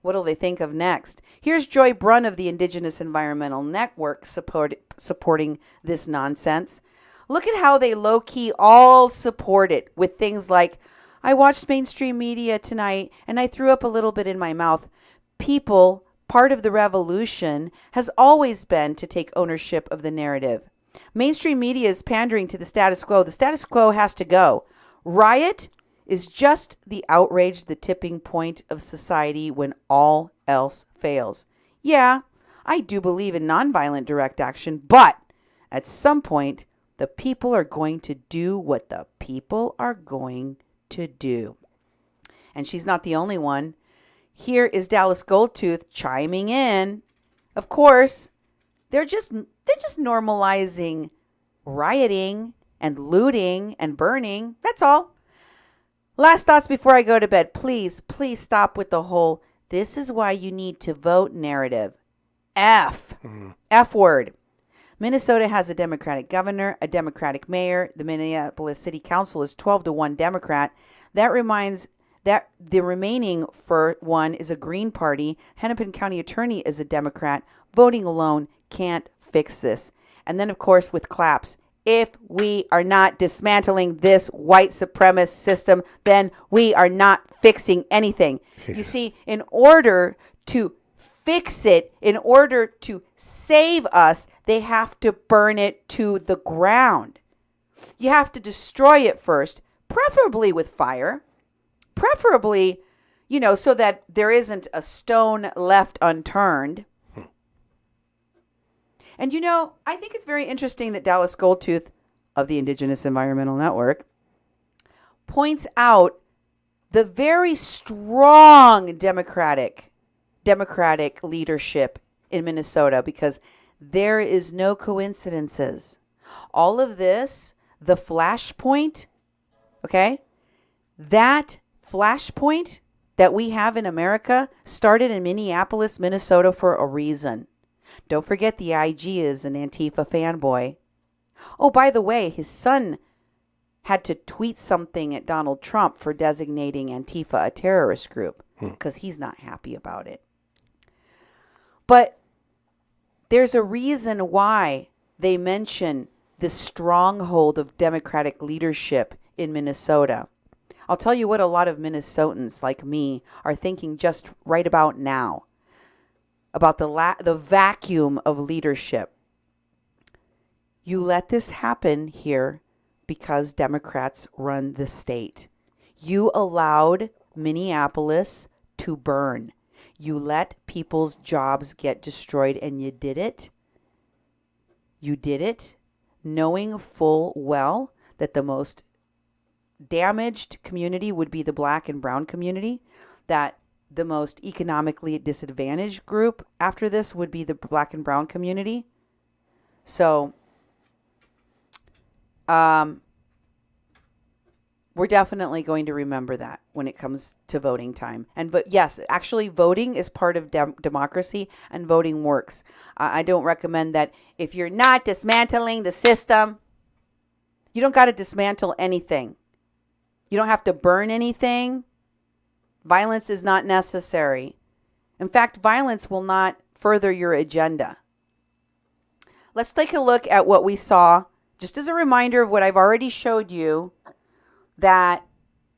What'll they think of next? Here's Joy Brunn of the Indigenous Environmental Network supporting this nonsense. Look at how they low-key all support it with things like, I watched mainstream media tonight and I threw up a little bit in my mouth. People, part of the revolution has always been to take ownership of the narrative. Mainstream media is pandering to the status quo. The status quo has to go. Riot is just the outrage, the tipping point of society when all else fails. Yeah, I do believe in nonviolent direct action, but at some point, the people are going to do what the people are going to do. And she's not the only one. Here is Dallas Goldtooth chiming in. Of course, they're just normalizing rioting and looting and burning. That's all. Last thoughts before I go to bed. Please stop with the whole, this is why you need to vote narrative. F word. Minnesota has a Democratic governor, a Democratic mayor. The Minneapolis City Council is 12-1 Democrat. That reminds that the remaining for one is a Green Party. Hennepin County Attorney is a Democrat. Voting alone can't fix this. And then, of course, with claps, if we are not dismantling this white supremacist system, then we are not fixing anything. Yes. You see, in order to fix it, in order to save us, they have to burn it to the ground. You have to destroy it first, preferably with fire, preferably, so that there isn't a stone left unturned. And I think it's very interesting that Dallas Goldtooth of the Indigenous Environmental Network points out the very strong Democratic leadership in Minnesota, because there is no coincidences. All of this, the flashpoint, okay, that flashpoint that we have in America started in Minneapolis, Minnesota for a reason. Don't forget the IG is an Antifa fanboy. Oh, by the way, his son had to tweet something at Donald Trump for designating Antifa a terrorist group because he's not happy about it. But there's a reason why they mention the stronghold of Democratic leadership in Minnesota. I'll tell you what a lot of Minnesotans like me are thinking just right about now about the vacuum of leadership. You let this happen here because Democrats run the state. You allowed Minneapolis to burn. You let people's jobs get destroyed, and you did it. You did it knowing full well that the most damaged community would be the black and brown community, that the most economically disadvantaged group after this would be the black and brown community. So, we're definitely going to remember that when it comes to voting time. But yes, actually voting is part of democracy, and voting works. I don't recommend that if you're not dismantling the system. You don't got to dismantle anything. You don't have to burn anything. Violence is not necessary. In fact, violence will not further your agenda. Let's take a look at what we saw, just as a reminder of what I've already showed you, that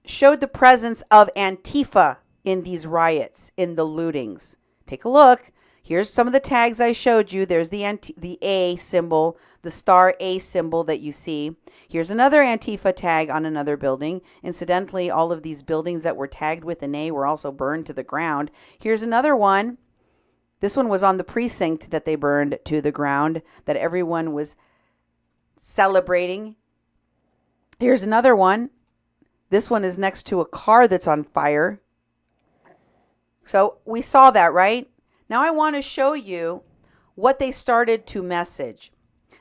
showed the presence of Antifa in these riots, in the lootings. Take a look. Here's some of the tags I showed you. There's the A symbol, the star A symbol that you see. Here's another Antifa tag on another building. Incidentally, all of these buildings that were tagged with an A were also burned to the ground. Here's another one. This one was on the precinct that they burned to the ground, that everyone was celebrating. Here's another one. This one is next to a car that's on fire. So we saw that, right? Now I want to show you what they started to message.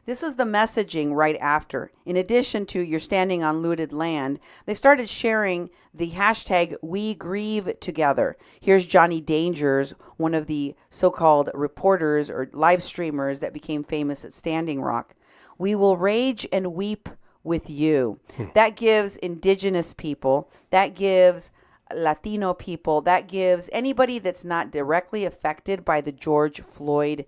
This is the messaging right after. In addition to "you're standing on looted land," they started sharing the hashtag "We Grieve Together." Here's Johnny Dangers, one of the so-called reporters or live streamers that became famous at Standing Rock. "We will rage and weep with you." That gives indigenous people, that gives Latino people, that gives anybody that's not directly affected by the George Floyd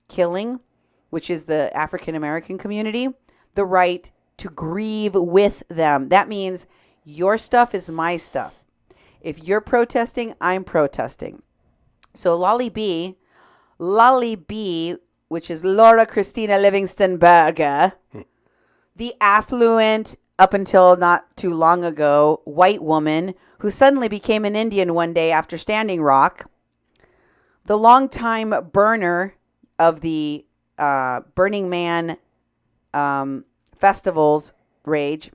killing, which is the African American community, the right to grieve with them. That means your stuff is my stuff. If you're protesting, I'm protesting. So Lolly B, which is Laura Christina Livingston Berger, the affluent, up until not too long ago, white woman who suddenly became an Indian one day after Standing Rock, the longtime burner of the Burning Man festivals rage,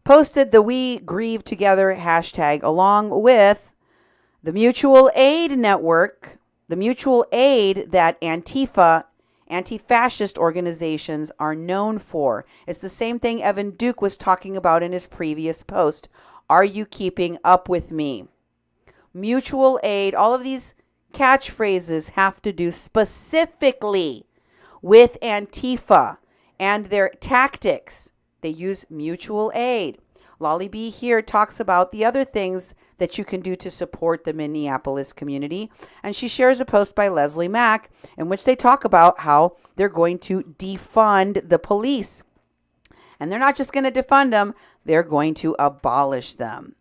posted the "We Grieve Together" hashtag along with the mutual aid network, the mutual aid that Antifa, anti-fascist organizations, are known for. It's the same thing Evan Duke was talking about in his previous post. Are you keeping up with me? Mutual aid, all of these catchphrases have to do specifically with Antifa and their tactics. They use mutual aid. Lolly B here talks about the other things that you can do to support the Minneapolis community. And she shares a post by Leslie Mack in which they talk about how they're going to defund the police. And they're not just going to defund them, they're going to abolish them.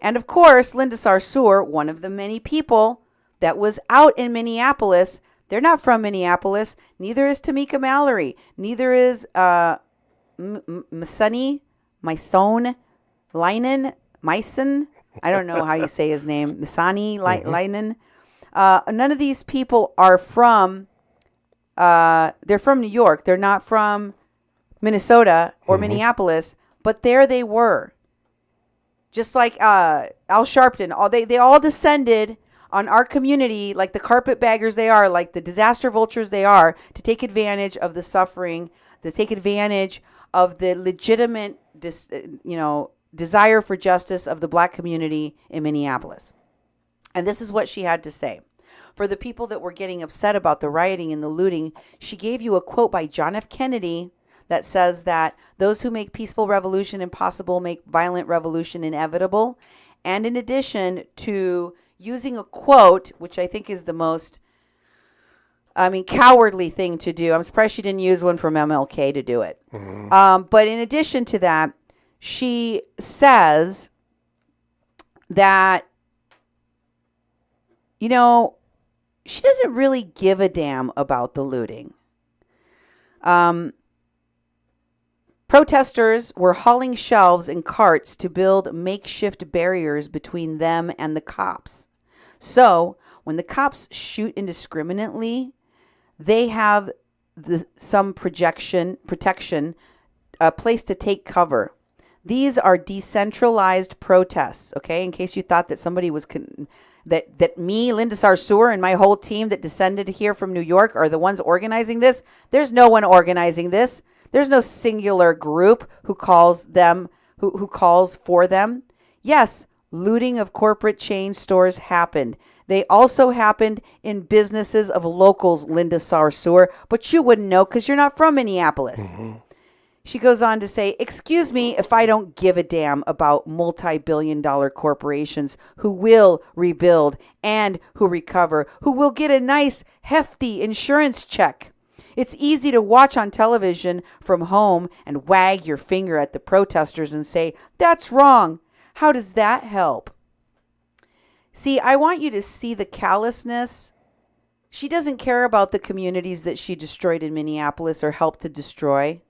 And of course, Linda Sarsour, one of the many people that was out in Minneapolis, they're not from Minneapolis. Neither is Tamika Mallory. Neither is Masoni Leinen. I don't know how you say his name. Masani Leinen. None of these people are from, they're from New York. They're not from Minnesota or Minneapolis, but there they were. Just like Al Sharpton, they all descended on our community like the carpetbaggers they are, like the disaster vultures they are, to take advantage of the suffering, to take advantage of the legitimate, desire for justice of the black community in Minneapolis. And this is what she had to say. For the people that were getting upset about the rioting and the looting, she gave you a quote by John F. Kennedy that says that those who make peaceful revolution impossible make violent revolution inevitable. And in addition to using a quote, which I think is the most, cowardly thing to do. I'm surprised she didn't use one from MLK to do it. But in addition to that, she says that, she doesn't really give a damn about the looting. Protesters were hauling shelves and carts to build makeshift barriers between them and the cops. So when the cops shoot indiscriminately, they have some protection, a place to take cover. These are decentralized protests, okay? In case you thought that somebody was that me, Linda Sarsour, and my whole team that descended here from New York are the ones organizing this. There's no one organizing this. There's no singular group who calls them who calls for them. Yes, looting of corporate chain stores happened. They also happened in businesses of locals, Linda Sarsour, but you wouldn't know because you're not from Minneapolis. Mm-hmm. She goes on to say, excuse me if I don't give a damn about multi-billion-dollar corporations who will rebuild and who recover, who will get a nice, hefty insurance check. It's easy to watch on television from home and wag your finger at the protesters and say, that's wrong. How does that help? See, I want you to see the callousness. She doesn't care about the communities that she destroyed in Minneapolis or helped to destroy.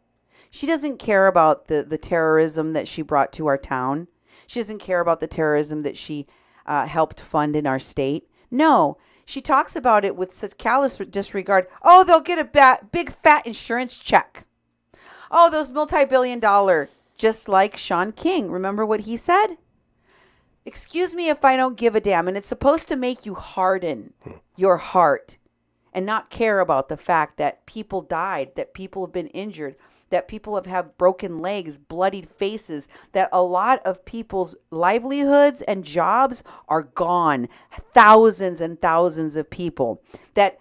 She doesn't care about the terrorism that she brought to our town. She doesn't care about the terrorism that she helped fund in our state. No, she talks about it with such callous disregard. Oh, they'll get a big fat insurance check. Oh, those multi-billion-dollar, just like Sean King. Remember what he said? Excuse me if I don't give a damn. And it's supposed to make you harden your heart and not care about the fact that people died, that people have been injured, that people have had broken legs, bloodied faces, that a lot of people's livelihoods and jobs are gone. Thousands and thousands of people. That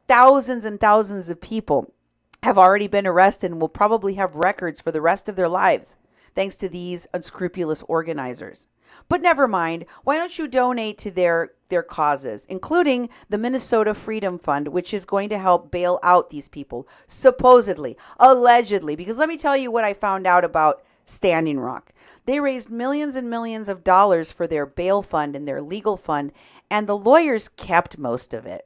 thousands and thousands of people have already been arrested and will probably have records for the rest of their lives, thanks to these unscrupulous organizers. But never mind. Why don't you donate to their causes, including the Minnesota Freedom Fund, which is going to help bail out these people, supposedly, allegedly. Because let me tell you what I found out about Standing Rock. They raised millions and millions of dollars for their bail fund and their legal fund, and the lawyers kept most of it.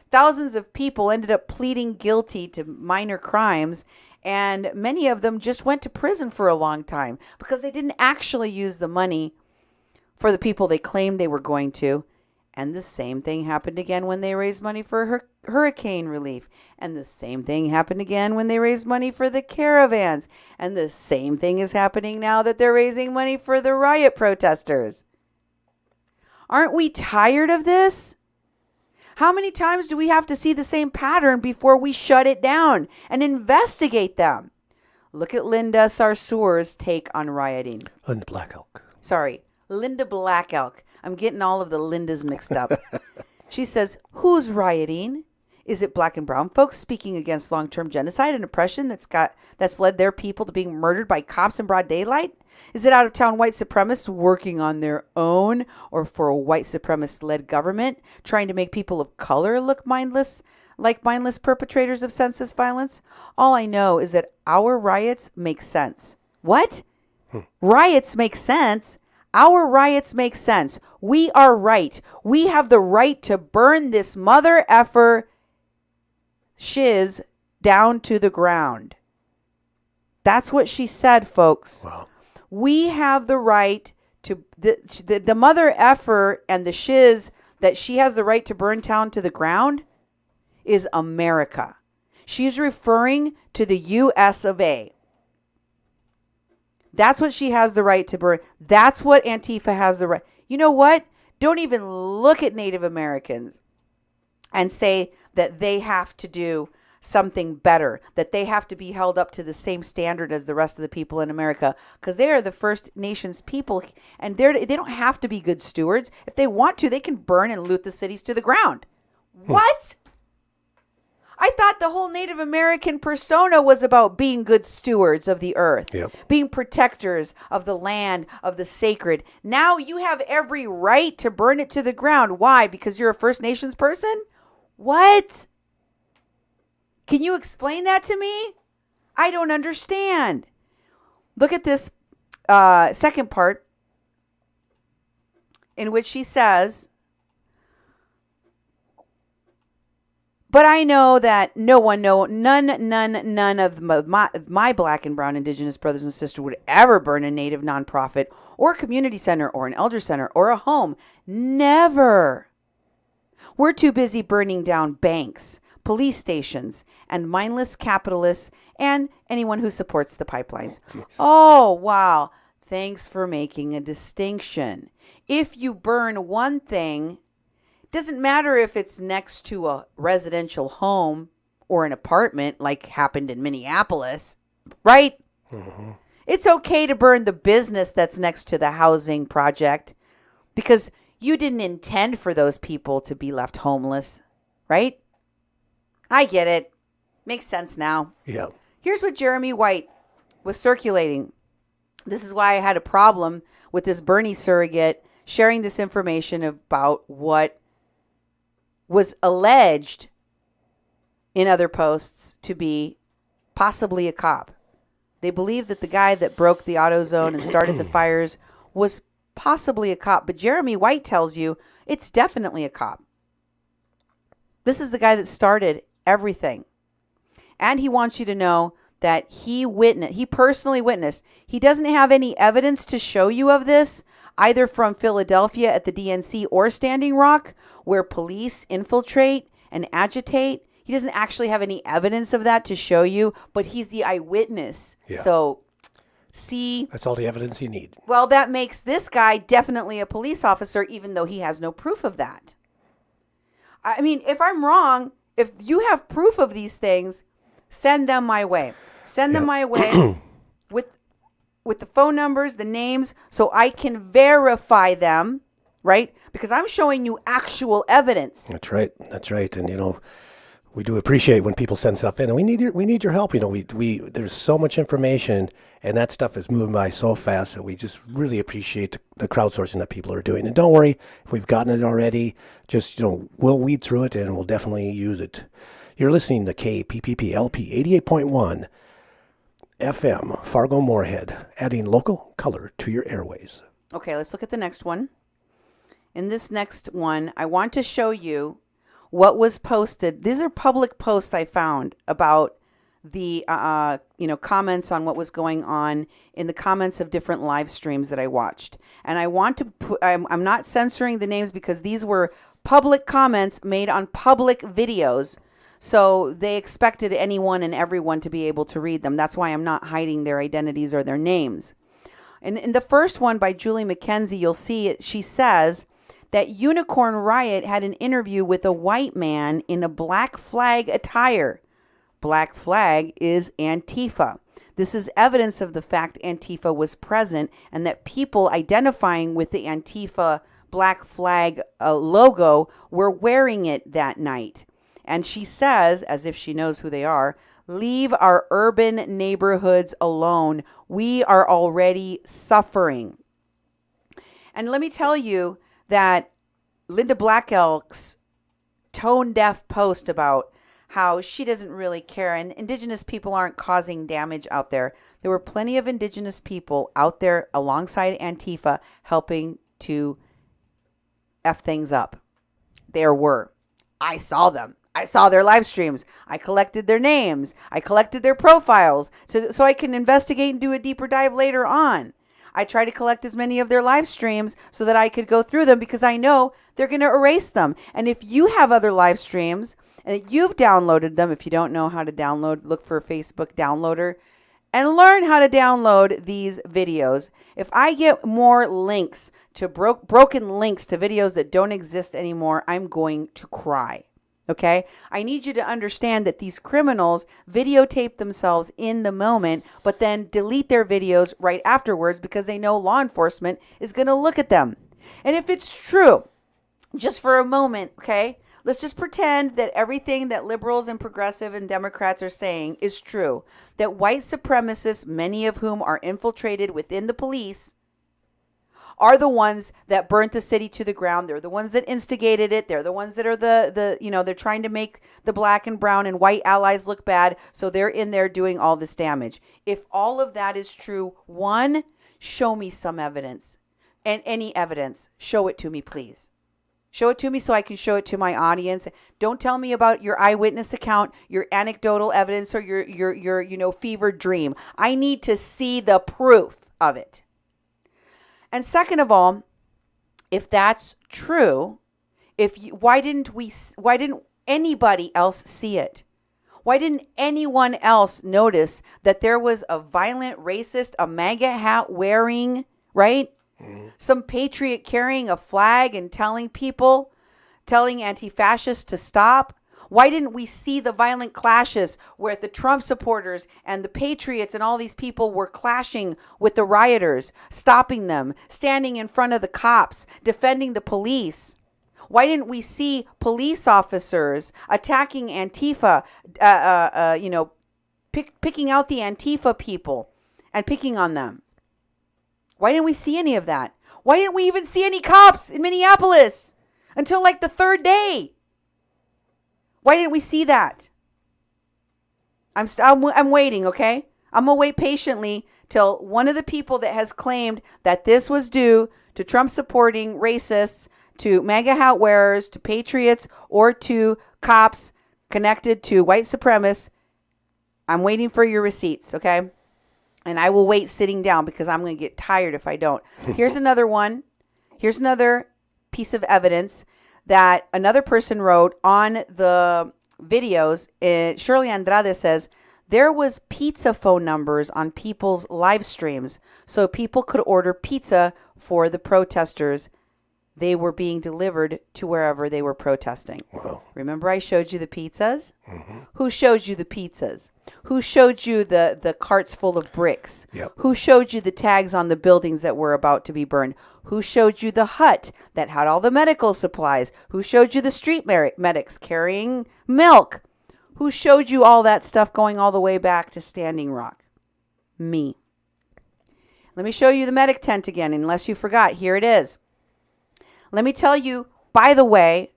Thousands of people ended up pleading guilty to minor crimes, and many of them just went to prison for a long time because they didn't actually use the money for the people they claimed they were going to. And the same thing happened again when they raised money for hurricane relief. And the same thing happened again when they raised money for the caravans. And the same thing is happening now that they're raising money for the riot protesters. Aren't we tired of this? How many times do we have to see the same pattern before we shut it down and investigate them? Look at Linda Sarsour's take on rioting. Linda Black Elk. Sorry, Linda Black Elk. I'm getting all of the Lindas mixed up. She says, who's rioting? Is it black and brown folks speaking against long-term genocide and oppression that's led their people to being murdered by cops in broad daylight? Is it out-of-town white supremacists working on their own or for a white supremacist-led government trying to make people of color look mindless, like mindless perpetrators of senseless violence? All I know is that our riots make sense. What? Riots make sense? Our riots make sense. We are right. We have the right to burn this mother effer shiz down to the ground. That's what she said, folks. Wow. We have the right to, the mother effer and the shiz that she has the right to burn down to the ground is America. She's referring to the U.S. of A. That's what she has the right to burn. That's what Antifa has the right. You know what? Don't even look at Native Americans and say that they have to do something better, that they have to be held up to the same standard as the rest of the people in America, because they are the First Nations people, and they don't have to be good stewards. If they want to, they can burn and loot the cities to the ground. What? I thought the whole Native American persona was about being good stewards of the earth, being protectors of the land, of the sacred. Now you have every right to burn it to the ground. Why? Because you're a First Nations person? What? Can you explain that to me? I don't understand. Look at this second part in which she says, But I know that none of my black and brown indigenous brothers and sisters would ever burn a native nonprofit or a community center or an elder center or a home. Never. We're too busy burning down banks, police stations, and mindless capitalists and anyone who supports the pipelines. Yes. Oh, wow. Thanks for making a distinction. If you burn one thing, doesn't matter if it's next to a residential home or an apartment like happened in Minneapolis, right? Mm-hmm. It's okay to burn the business that's next to the housing project because you didn't intend for those people to be left homeless, right? I get it. Makes sense now. Yeah. Here's what Jeremy White was circulating. This is why I had a problem with this Bernie surrogate sharing this information about what was alleged in other posts to be possibly a cop. They believe that the guy that broke the AutoZone and started the fires was possibly a cop. But Jeremy White tells you it's definitely a cop. This is the guy that started everything. And he wants you to know that he personally witnessed. He doesn't have any evidence to show you of this, either from Philadelphia at the DNC or Standing Rock, where police infiltrate and agitate. He doesn't actually have any evidence of that to show you, but he's the eyewitness. Yeah. So, see. That's all the evidence you need. Well, that makes this guy definitely a police officer, even though he has no proof of that. I mean, if I'm wrong, if you have proof of these things, send them my way. Send them my way with the phone numbers, the names, so I can verify them, right? Because I'm showing you actual evidence. That's right. That's right. And, we do appreciate when people send stuff in, and we need your help. There's so much information, and that stuff is moving by so fast that we just really appreciate the crowdsourcing that people are doing. And don't worry, if we've gotten it already, just, we'll weed through it and we'll definitely use it. You're listening to KPPP LP 88.1 FM, Fargo Moorhead, adding local color to your airways. Okay, let's look at the next one. In this next one, I want to show you what was posted. These are public posts I found about the comments on what was going on in the comments of different live streams that I watched. And I want to put, I'm not censoring the names because these were public comments made on public videos. So they expected anyone and everyone to be able to read them. That's why I'm not hiding their identities or their names. And in the first one by Julie McKenzie, you'll see it. She says that Unicorn Riot had an interview with a white man in a Black Flag attire. Black Flag is Antifa. This is evidence of the fact Antifa was present and that people identifying with the Antifa Black Flag logo were wearing it that night. And she says, as if she knows who they are, leave our urban neighborhoods alone. We are already suffering. And let me tell you that Linda Black Elk's tone-deaf post about how she doesn't really care and indigenous people aren't causing damage out there. There were plenty of indigenous people out there alongside Antifa helping to F things up. There were. I saw them. I saw their live streams. I collected their names. I collected their profiles so I can investigate and do a deeper dive later on. I try to collect as many of their live streams so that I could go through them because I know they're going to erase them. And if you have other live streams and you've downloaded them, if you don't know how to download, look for a Facebook downloader and learn how to download these videos. If I get more links to broken links to videos that don't exist anymore, I'm going to cry. Okay, I need you to understand that these criminals videotape themselves in the moment, but then delete their videos right afterwards because they know law enforcement is going to look at them. And if it's true, just for a moment, okay, let's just pretend that everything that liberals and progressive and Democrats are saying is true, that white supremacists, many of whom are infiltrated within the police, are the ones that burnt the city to the ground. They're the ones that instigated it. They're the ones that are they're trying to make the black and brown and white allies look bad. So they're in there doing all this damage. If all of that is true, one, show me some evidence. And any evidence, show it to me, please. Show it to me so I can show it to my audience. Don't tell me about your eyewitness account, your anecdotal evidence, or your fevered dream. I need to see the proof of it. And second of all, if that's true, why didn't anybody else see it? Why didn't anyone else notice that there was a violent racist, a MAGA hat wearing, right? Some patriot carrying a flag and telling anti-fascists to stop? Why didn't we see the violent clashes where the Trump supporters and the patriots and all these people were clashing with the rioters, stopping them, standing in front of the cops, defending the police? Why didn't we see police officers attacking Antifa, picking out the Antifa people and picking on them? Why didn't we see any of that? Why didn't we even see any cops in Minneapolis until like the third day? Why didn't we see that? I'm waiting, okay? I'm going to wait patiently till one of the people that has claimed that this was due to Trump supporting racists, to MAGA hat wearers, to patriots, or to cops connected to white supremacists. I'm waiting for your receipts, okay? And I will wait sitting down because I'm going to get tired if I don't. Here's another one. Here's another piece of evidence that another person wrote on the videos. Shirley Andrade says, there was pizza phone numbers on people's live streams so people could order pizza for the protesters. They were being delivered to wherever they were protesting. Wow. Remember I showed you the pizzas? Mm-hmm. Who showed you the pizzas? Who showed you the carts full of bricks? Yep. Who showed you the tags on the buildings that were about to be burned? Who showed you the hut that had all the medical supplies? Who showed you the street medics carrying milk? Who showed you all that stuff going all the way back to Standing Rock? Me. Let me show you the medic tent again, unless you forgot. Here it is. Let me tell you, by the way,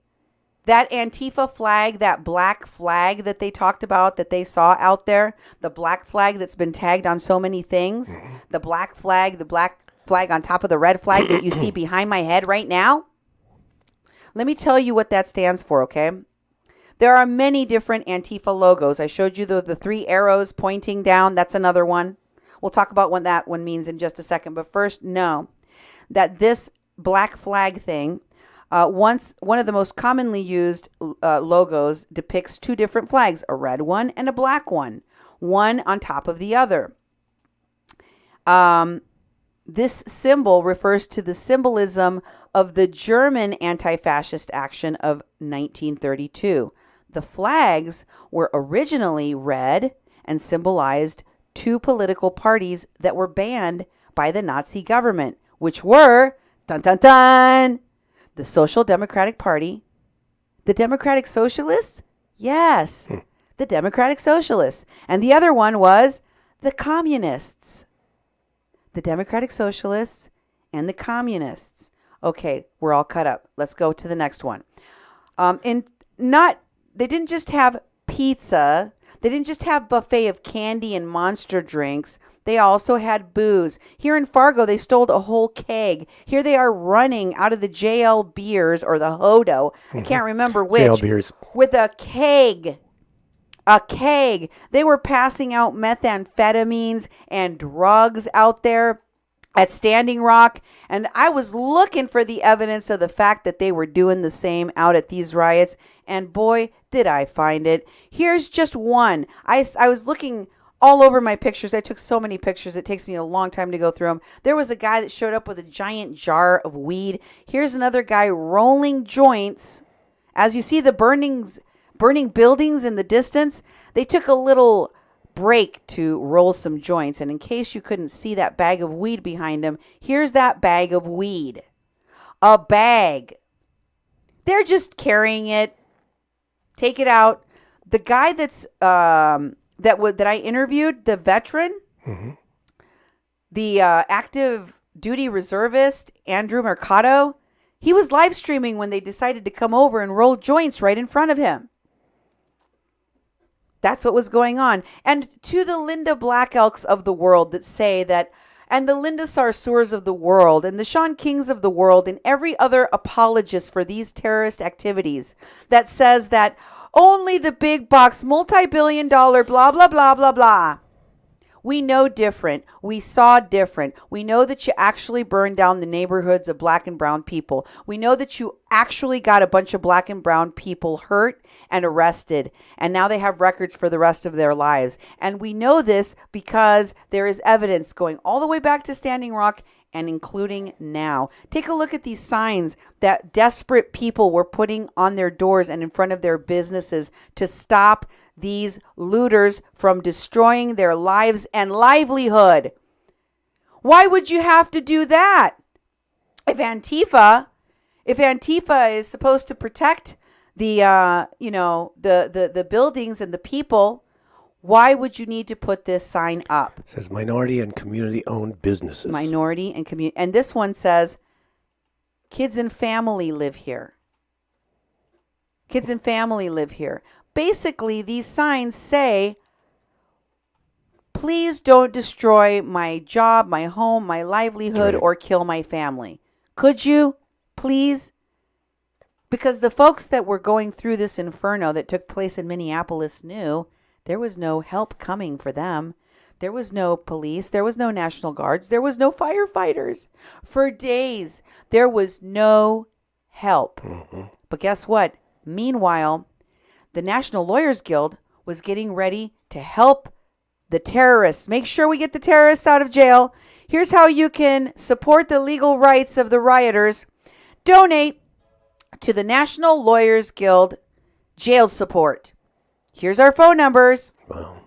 that Antifa flag, that black flag that they talked about, that they saw out there, the black flag that's been tagged on so many things, the black flag on top of the red flag that you see behind my head right now. Let me tell you what that stands for, okay? There are many different Antifa logos. I showed you the three arrows pointing down. That's another one. We'll talk about what that one means in just a second. But first, know that this black flag thing, one of the most commonly used logos depicts two different flags, a red one and a black one on top of the other. This symbol refers to the symbolism of the German anti-fascist action of 1932. The flags were originally red and symbolized two political parties that were banned by the Nazi government, which were, dun dun dun, the Social Democratic Party, the Democratic Socialists, yes, the Democratic Socialists, and the other one was the Communists. The Democratic Socialists and the Communists. Okay, we're all cut up. Let's go to the next one. They didn't just have pizza. They didn't just have buffet of candy and monster drinks. They also had booze. Here in Fargo, they stole a whole keg. Here they are running out of the JL beers or the Hodo. I can't remember which. JL beers. With a keg. A keg. They were passing out methamphetamines and drugs out there at Standing Rock. And I was looking for the evidence of the fact that they were doing the same out at these riots. And boy, did I find it. Here's just one. I was looking all over my pictures. I took so many pictures. It takes me a long time to go through them. There was a guy that showed up with a giant jar of weed. Here's another guy rolling joints. As you see the burning buildings in the distance, they took a little break to roll some joints. And in case you couldn't see that bag of weed behind him, here's that bag of weed. A bag. They're just carrying it. Take it out. The guy that I interviewed, the veteran, the active duty reservist, Andrew Mercado, he was live streaming when they decided to come over and roll joints right in front of him. That's what was going on. And to the Linda Black Elks of the world that say that and the Linda Sarsours of the world and the Sean Kings of the world and every other apologist for these terrorist activities that says that only the big box, multi-billion dollar, blah, blah, blah, blah, blah. We know different. We saw different. We know that you actually burned down the neighborhoods of black and brown people. We know that you actually got a bunch of black and brown people hurt and arrested. And now they have records for the rest of their lives. And we know this because there is evidence going all the way back to Standing Rock and including now. Take a look at these signs that desperate people were putting on their doors and in front of their businesses to stop these looters from destroying their lives and livelihood. Why would you have to do that? If Antifa is supposed to protect the the buildings and the people, why would you need to put this sign up? It says minority and community-owned businesses. Minority and community, and this one says kids and family live here. Kids and family live here. Basically, these signs say, please don't destroy my job, my home, my livelihood, or kill my family. Could you, please? Because the folks that were going through this inferno that took place in Minneapolis knew there was no help coming for them. There was no police. There was no National Guards. There was no firefighters. For days, there was no help. Mm-hmm. But guess what? Meanwhile, the National Lawyers Guild was getting ready to help the terrorists. Make sure we get the terrorists out of jail. Here's how you can support the legal rights of the rioters. Donate to the National Lawyers Guild jail support. Here's our phone numbers. Wow.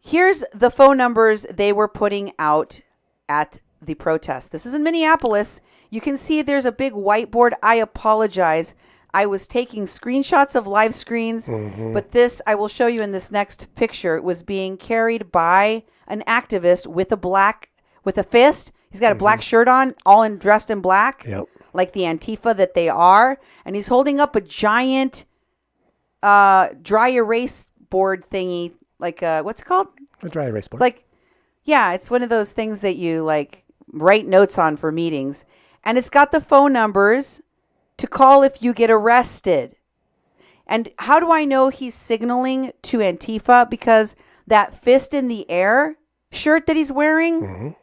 Here's the phone numbers they were putting out at the protest. This is in Minneapolis. You can see there's a big whiteboard. I apologize. I was taking screenshots of live screens, but this, I will show you in this next picture, it was being carried by an activist with a fist. He's got a black shirt on, dressed in black, like the Antifa that they are. And he's holding up a giant dry erase board thingy, like, what's it called? A dry erase board. It's like, yeah, it's one of those things that you like write notes on for meetings. And it's got the phone numbers to call if you get arrested. And how do I know he's signaling to Antifa? Because that fist in the air shirt that he's wearing,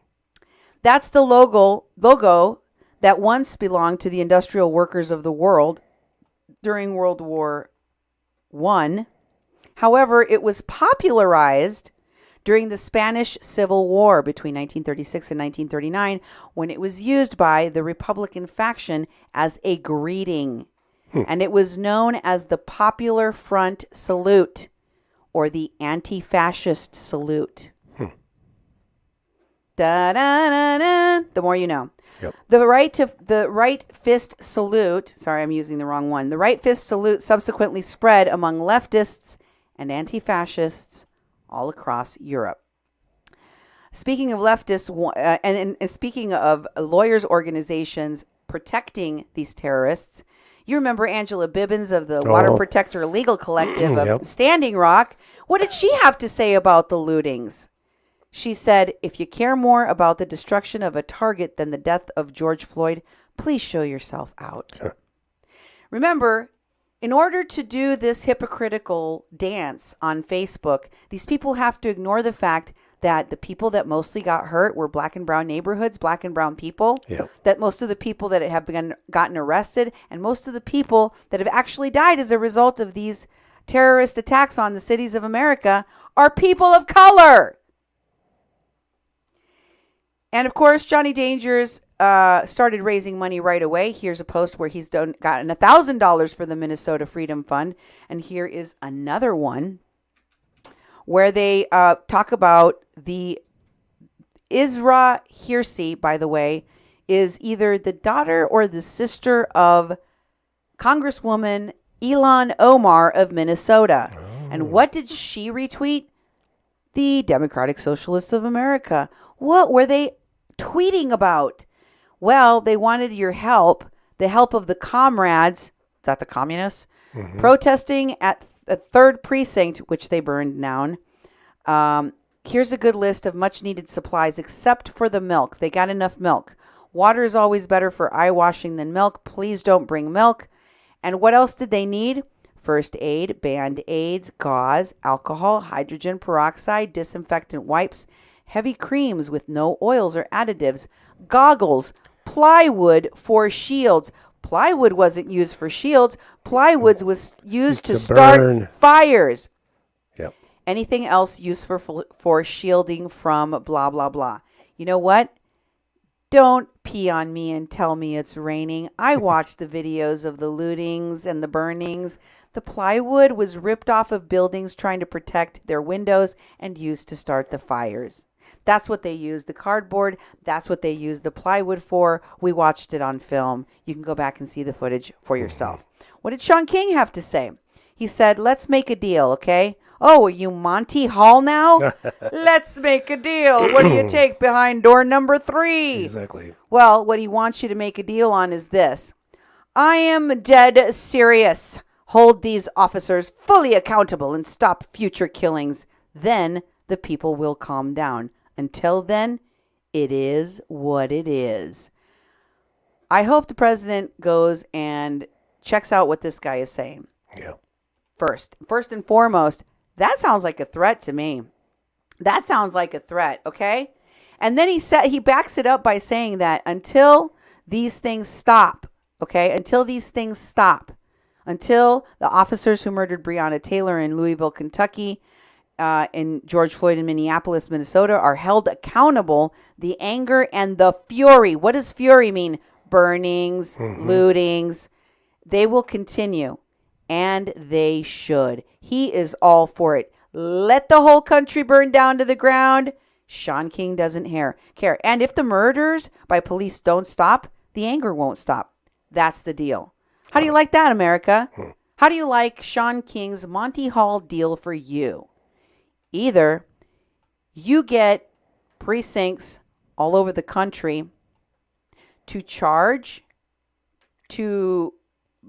that's the logo that once belonged to the industrial workers of the world during World War I. However, it was popularized during the Spanish Civil War between 1936 and 1939, when it was used by the Republican faction as a greeting. And it was known as the Popular Front Salute or the Anti-Fascist Salute. Da-da-da-da. The more you know. Yep. The right fist salute, sorry, I'm using the wrong one. The right fist salute subsequently spread among leftists and anti-fascists all across Europe. Speaking of leftists, and speaking of lawyers' organizations protecting these terrorists, you remember Angela Bibbins of the Water Protector Legal Collective of Standing Rock. What did she have to say about the lootings? She said, if you care more about the destruction of a target than the death of George Floyd, please show yourself out. Remember, in order to do this hypocritical dance on Facebook, these people have to ignore the fact that the people that mostly got hurt were black and brown neighborhoods, black and brown people, that most of the people that have gotten arrested, and most of the people that have actually died as a result of these terrorist attacks on the cities of America are people of color. And of course, Johnny Dangers started raising money right away. Here's a post where he's gotten $1,000 for the Minnesota Freedom Fund. And here is another one where they talk about the Isra Hirsi, by the way, is either the daughter or the sister of Congresswoman Ilhan Omar of Minnesota. And what did she retweet? The Democratic Socialists of America. What were they tweeting about? Well, they wanted your help, the help of the comrades, is that the communists, protesting at the 3rd Precinct, which they burned down. Here's a good list of much needed supplies, except for the milk. They got enough milk. Water is always better for eye washing than milk. Please don't bring milk. And what else did they need? First aid, Band-Aids, gauze, alcohol, hydrogen peroxide, disinfectant wipes, heavy creams with no oils or additives, goggles, plywood for shields. Plywood wasn't used for shields. Plywood was used to start fires. Yep. Anything else useful for shielding from blah, blah, blah. You know what? Don't pee on me and tell me it's raining. I watched the videos of the lootings and the burnings. The plywood was ripped off of buildings trying to protect their windows and used to start the fires. That's what they used the cardboard. That's what they used the plywood for. We watched it on film. You can go back and see the footage for yourself. What did Sean King have to say? He said, let's make a deal, okay? Oh, are you Monty Hall now? Let's make a deal. What do you take behind door number 3? Exactly. Well, what he wants you to make a deal on is this. I am dead serious. Hold these officers fully accountable and stop future killings. Then the people will calm down. Until then, it is what it is. I hope the president goes and checks out what this guy is saying. Yeah. First and foremost, that sounds like a threat to me. That sounds like a threat, okay? And then he backs it up by saying that until these things stop, okay? Until these things stop, until the officers who murdered Breonna Taylor in Louisville, Kentucky, and George Floyd in Minneapolis, Minnesota are held accountable, the anger and the fury, what does fury mean? Burnings, lootings, they will continue. And they should. He is all for it. Let the whole country burn down to the ground. Sean King doesn't care. And if the murders by police don't stop, the anger won't stop. That's the deal. How do you like that, America? How do you like Sean King's Monty Hall deal for you? Either you get precincts all over the country to charge, to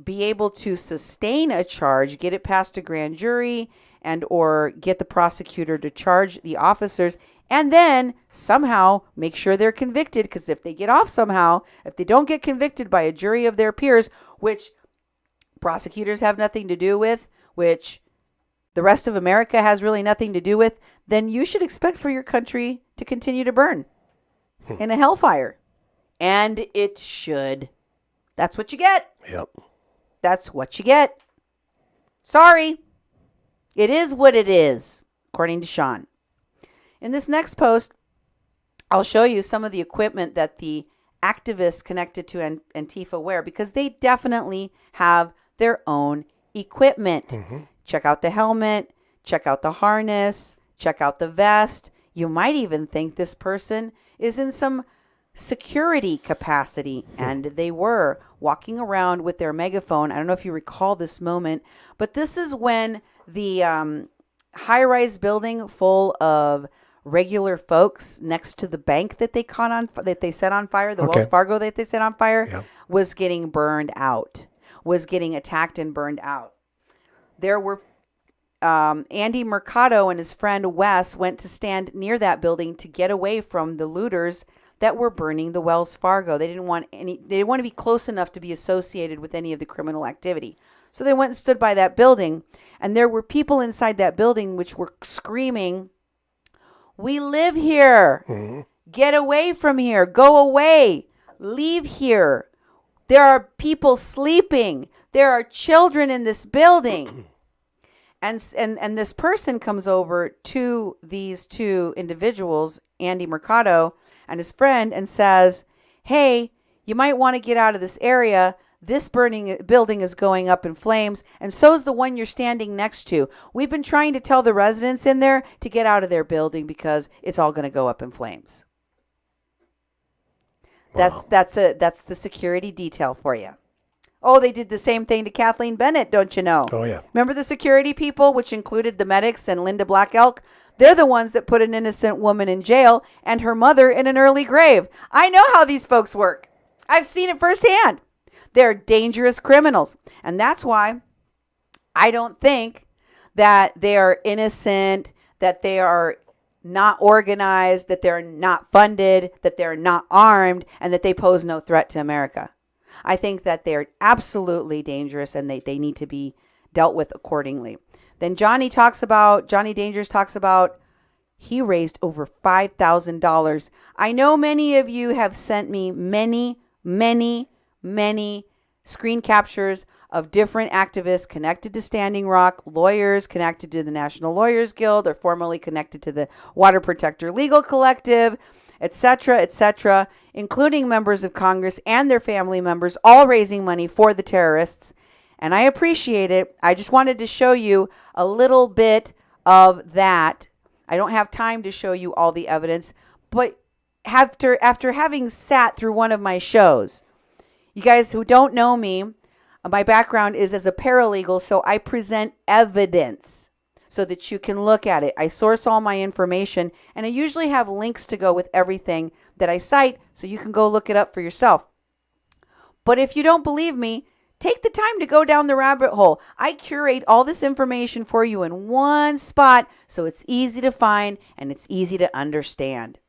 be able to sustain a charge, get it past a grand jury, and or get the prosecutor to charge the officers, and then somehow make sure they're convicted, because if they get off somehow, if they don't get convicted by a jury of their peers, which prosecutors have nothing to do with, which the rest of America has really nothing to do with, then you should expect for your country to continue to burn in a hellfire. And it should. That's what you get. Yep. That's what you get. Sorry. It is what it is, according to Sean. In this next post, I'll show you some of the equipment that the activists connected to Antifa wear, because they definitely have their own equipment. Check out the helmet. Check out the harness. Check out the vest. You might even think this person is in some security capacity, and they were walking around with their megaphone. I don't know if you recall this moment, but this is when the high-rise building full of regular folks next to the bank that they set on fire, the Wells Fargo that they set on fire, was getting burned out, was getting attacked and burned out. There were Andy Mercado and his friend Wes went to stand near that building to get away from the looters that were burning the Wells Fargo. They didn't want to be close enough to be associated with any of the criminal activity. So they went and stood by that building, and there were people inside that building which were screaming, "We live here. Get away from here. Go away. Leave here. There are people sleeping. There are children in this building." And this person comes over to these two individuals, Andy Mercado and his friend, and says, "Hey, you might want to get out of this area. This burning building is going up in flames, and so is the one you're standing next to. We've been trying to tell the residents in there to get out of their building because it's all going to go up in flames." Wow. That's the security detail for you. Oh, they did the same thing to Kathleen Bennett, don't you know? Oh, yeah. Remember the security people, which included the medics and Linda Black Elk? They're the ones that put an innocent woman in jail and her mother in an early grave. I know how these folks work. I've seen it firsthand. They're dangerous criminals. And that's why I don't think that they are innocent, that they are not organized, that they're not funded, that they're not armed, and that they pose no threat to America. I think that they're absolutely dangerous and they need to be dealt with accordingly. Then Johnny Dangerous talks about he raised over $5,000. I know many of you have sent me many screen captures of different activists connected to Standing Rock, lawyers connected to the National Lawyers Guild, or formerly connected to the Water Protector Legal Collective, etc., including members of Congress and their family members, all raising money for the terrorists. And I appreciate it. I just wanted to show you a little bit of that. I don't have time to show you all the evidence, but after having sat through one of my shows, you guys who don't know me, my background is as a paralegal, so I present evidence so that you can look at it. I source all my information, and I usually have links to go with everything that I cite, so you can go look it up for yourself. But if you don't believe me, take the time to go down the rabbit hole. I curate all this information for you in one spot, so it's easy to find and it's easy to understand.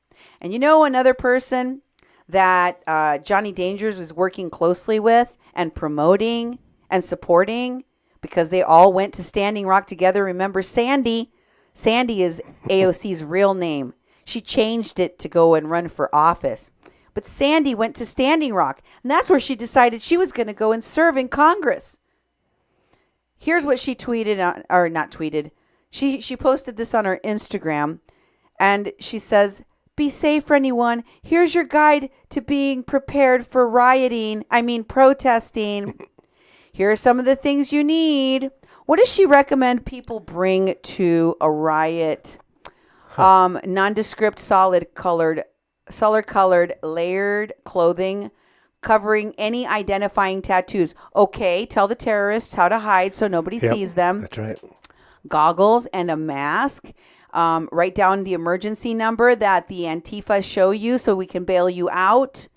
And you know another person that Johnny Dangerous was working closely with and promoting and supporting, because they all went to Standing Rock together. Remember Sandy? Sandy is AOC's real name. She changed it to go and run for office. But Sandy went to Standing Rock, and that's where she decided she was going to go and serve in Congress. Here's what she tweeted, or not tweeted. She posted this on her Instagram, and she says, "Be safe, anyone. Here's your guide to being prepared for protesting. Here are some of the things you need." What does she recommend people bring to a riot? Nondescript, solid-colored, layered clothing covering any identifying tattoos. Okay, tell the terrorists how to hide so nobody sees them. That's right. Goggles and a mask. Write down the emergency number that the Antifa show you so we can bail you out.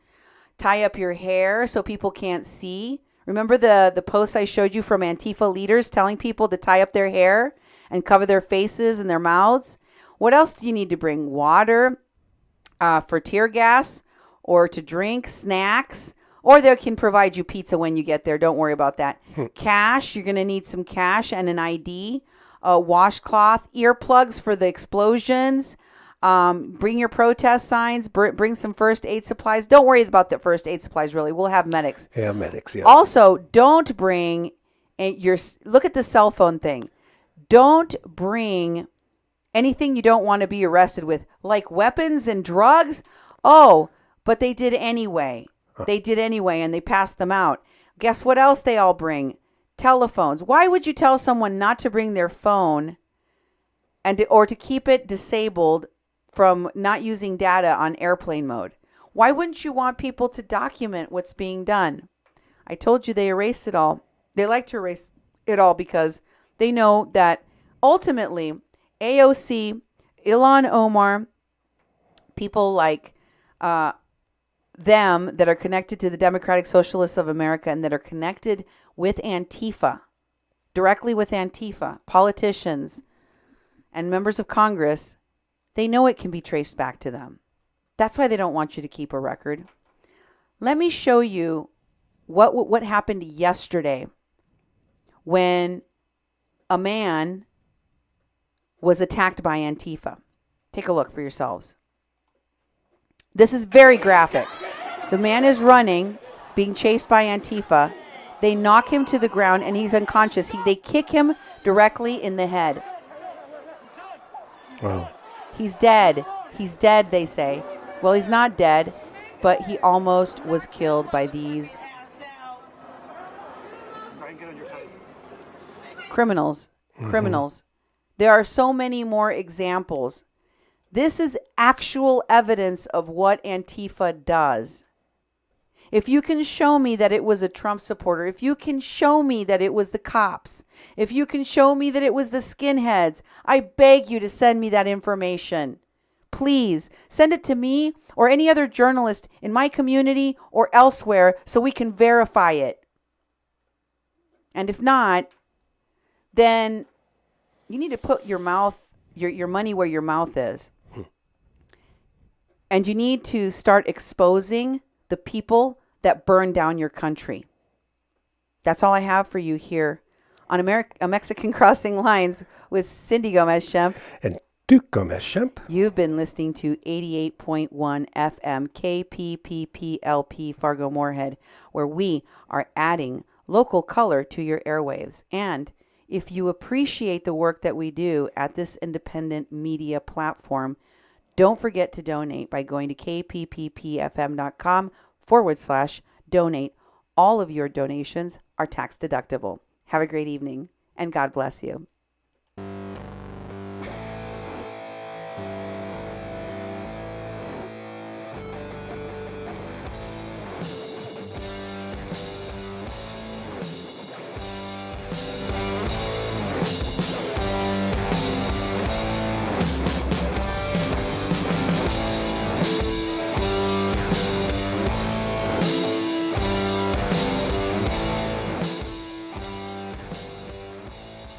Tie up your hair so people can't see. Remember the posts I showed you from Antifa leaders telling people to tie up their hair and cover their faces and their mouths? What else do you need to bring? Water for tear gas or to drink, snacks, or they can provide you pizza when you get there. Don't worry about that. Cash, you're going to need some cash and an ID. Washcloth, earplugs for the explosions. Bring your protest signs. Bring some first aid supplies. Don't worry about the first aid supplies, really. We'll have medics. Yeah, medics, yeah. Also, don't bring look at the cell phone thing. Don't bring anything you don't want to be arrested with, like weapons and drugs. Oh, but they did anyway. They did anyway, and they passed them out. Guess what else they all bring? Telephones. Why would you tell someone not to bring their phone or to keep it disabled from not using data on airplane mode? Why wouldn't you want people to document what's being done? I told you they erase it all. They like to erase it all because they know that ultimately AOC, Ilhan Omar, people like them that are connected to the Democratic Socialists of America and that are connected with Antifa, directly with Antifa, politicians and members of Congress, they know it can be traced back to them. That's why they don't want you to keep a record. Let me show you what happened yesterday when a man was attacked by Antifa. Take a look for yourselves. This is very graphic. The man is running, being chased by Antifa. They knock him to the ground and he's unconscious. They kick him directly in the head. Wow. He's dead. He's dead, they say. Well, he's not dead, but he almost was killed by these criminals. Criminals. There are so many more examples. This is actual evidence of what Antifa does. If you can show me that it was a Trump supporter, if you can show me that it was the cops, if you can show me that it was the skinheads, I beg you to send me that information. Please send it to me or any other journalist in my community or elsewhere so we can verify it. And if not, then you need to put your money where your mouth is. And you need to start exposing the people that burn down your country. That's all I have for you here on Mexican Crossing Lines with Cindy Gomez-Schempp. And Duke Gomez-Schempp. You've been listening to 88.1 FM KPPPLP Fargo Moorhead, where we are adding local color to your airwaves. And if you appreciate the work that we do at this independent media platform, don't forget to donate by going to kpppfm.com/donate. All of your donations are tax deductible. Have a great evening, and God bless you.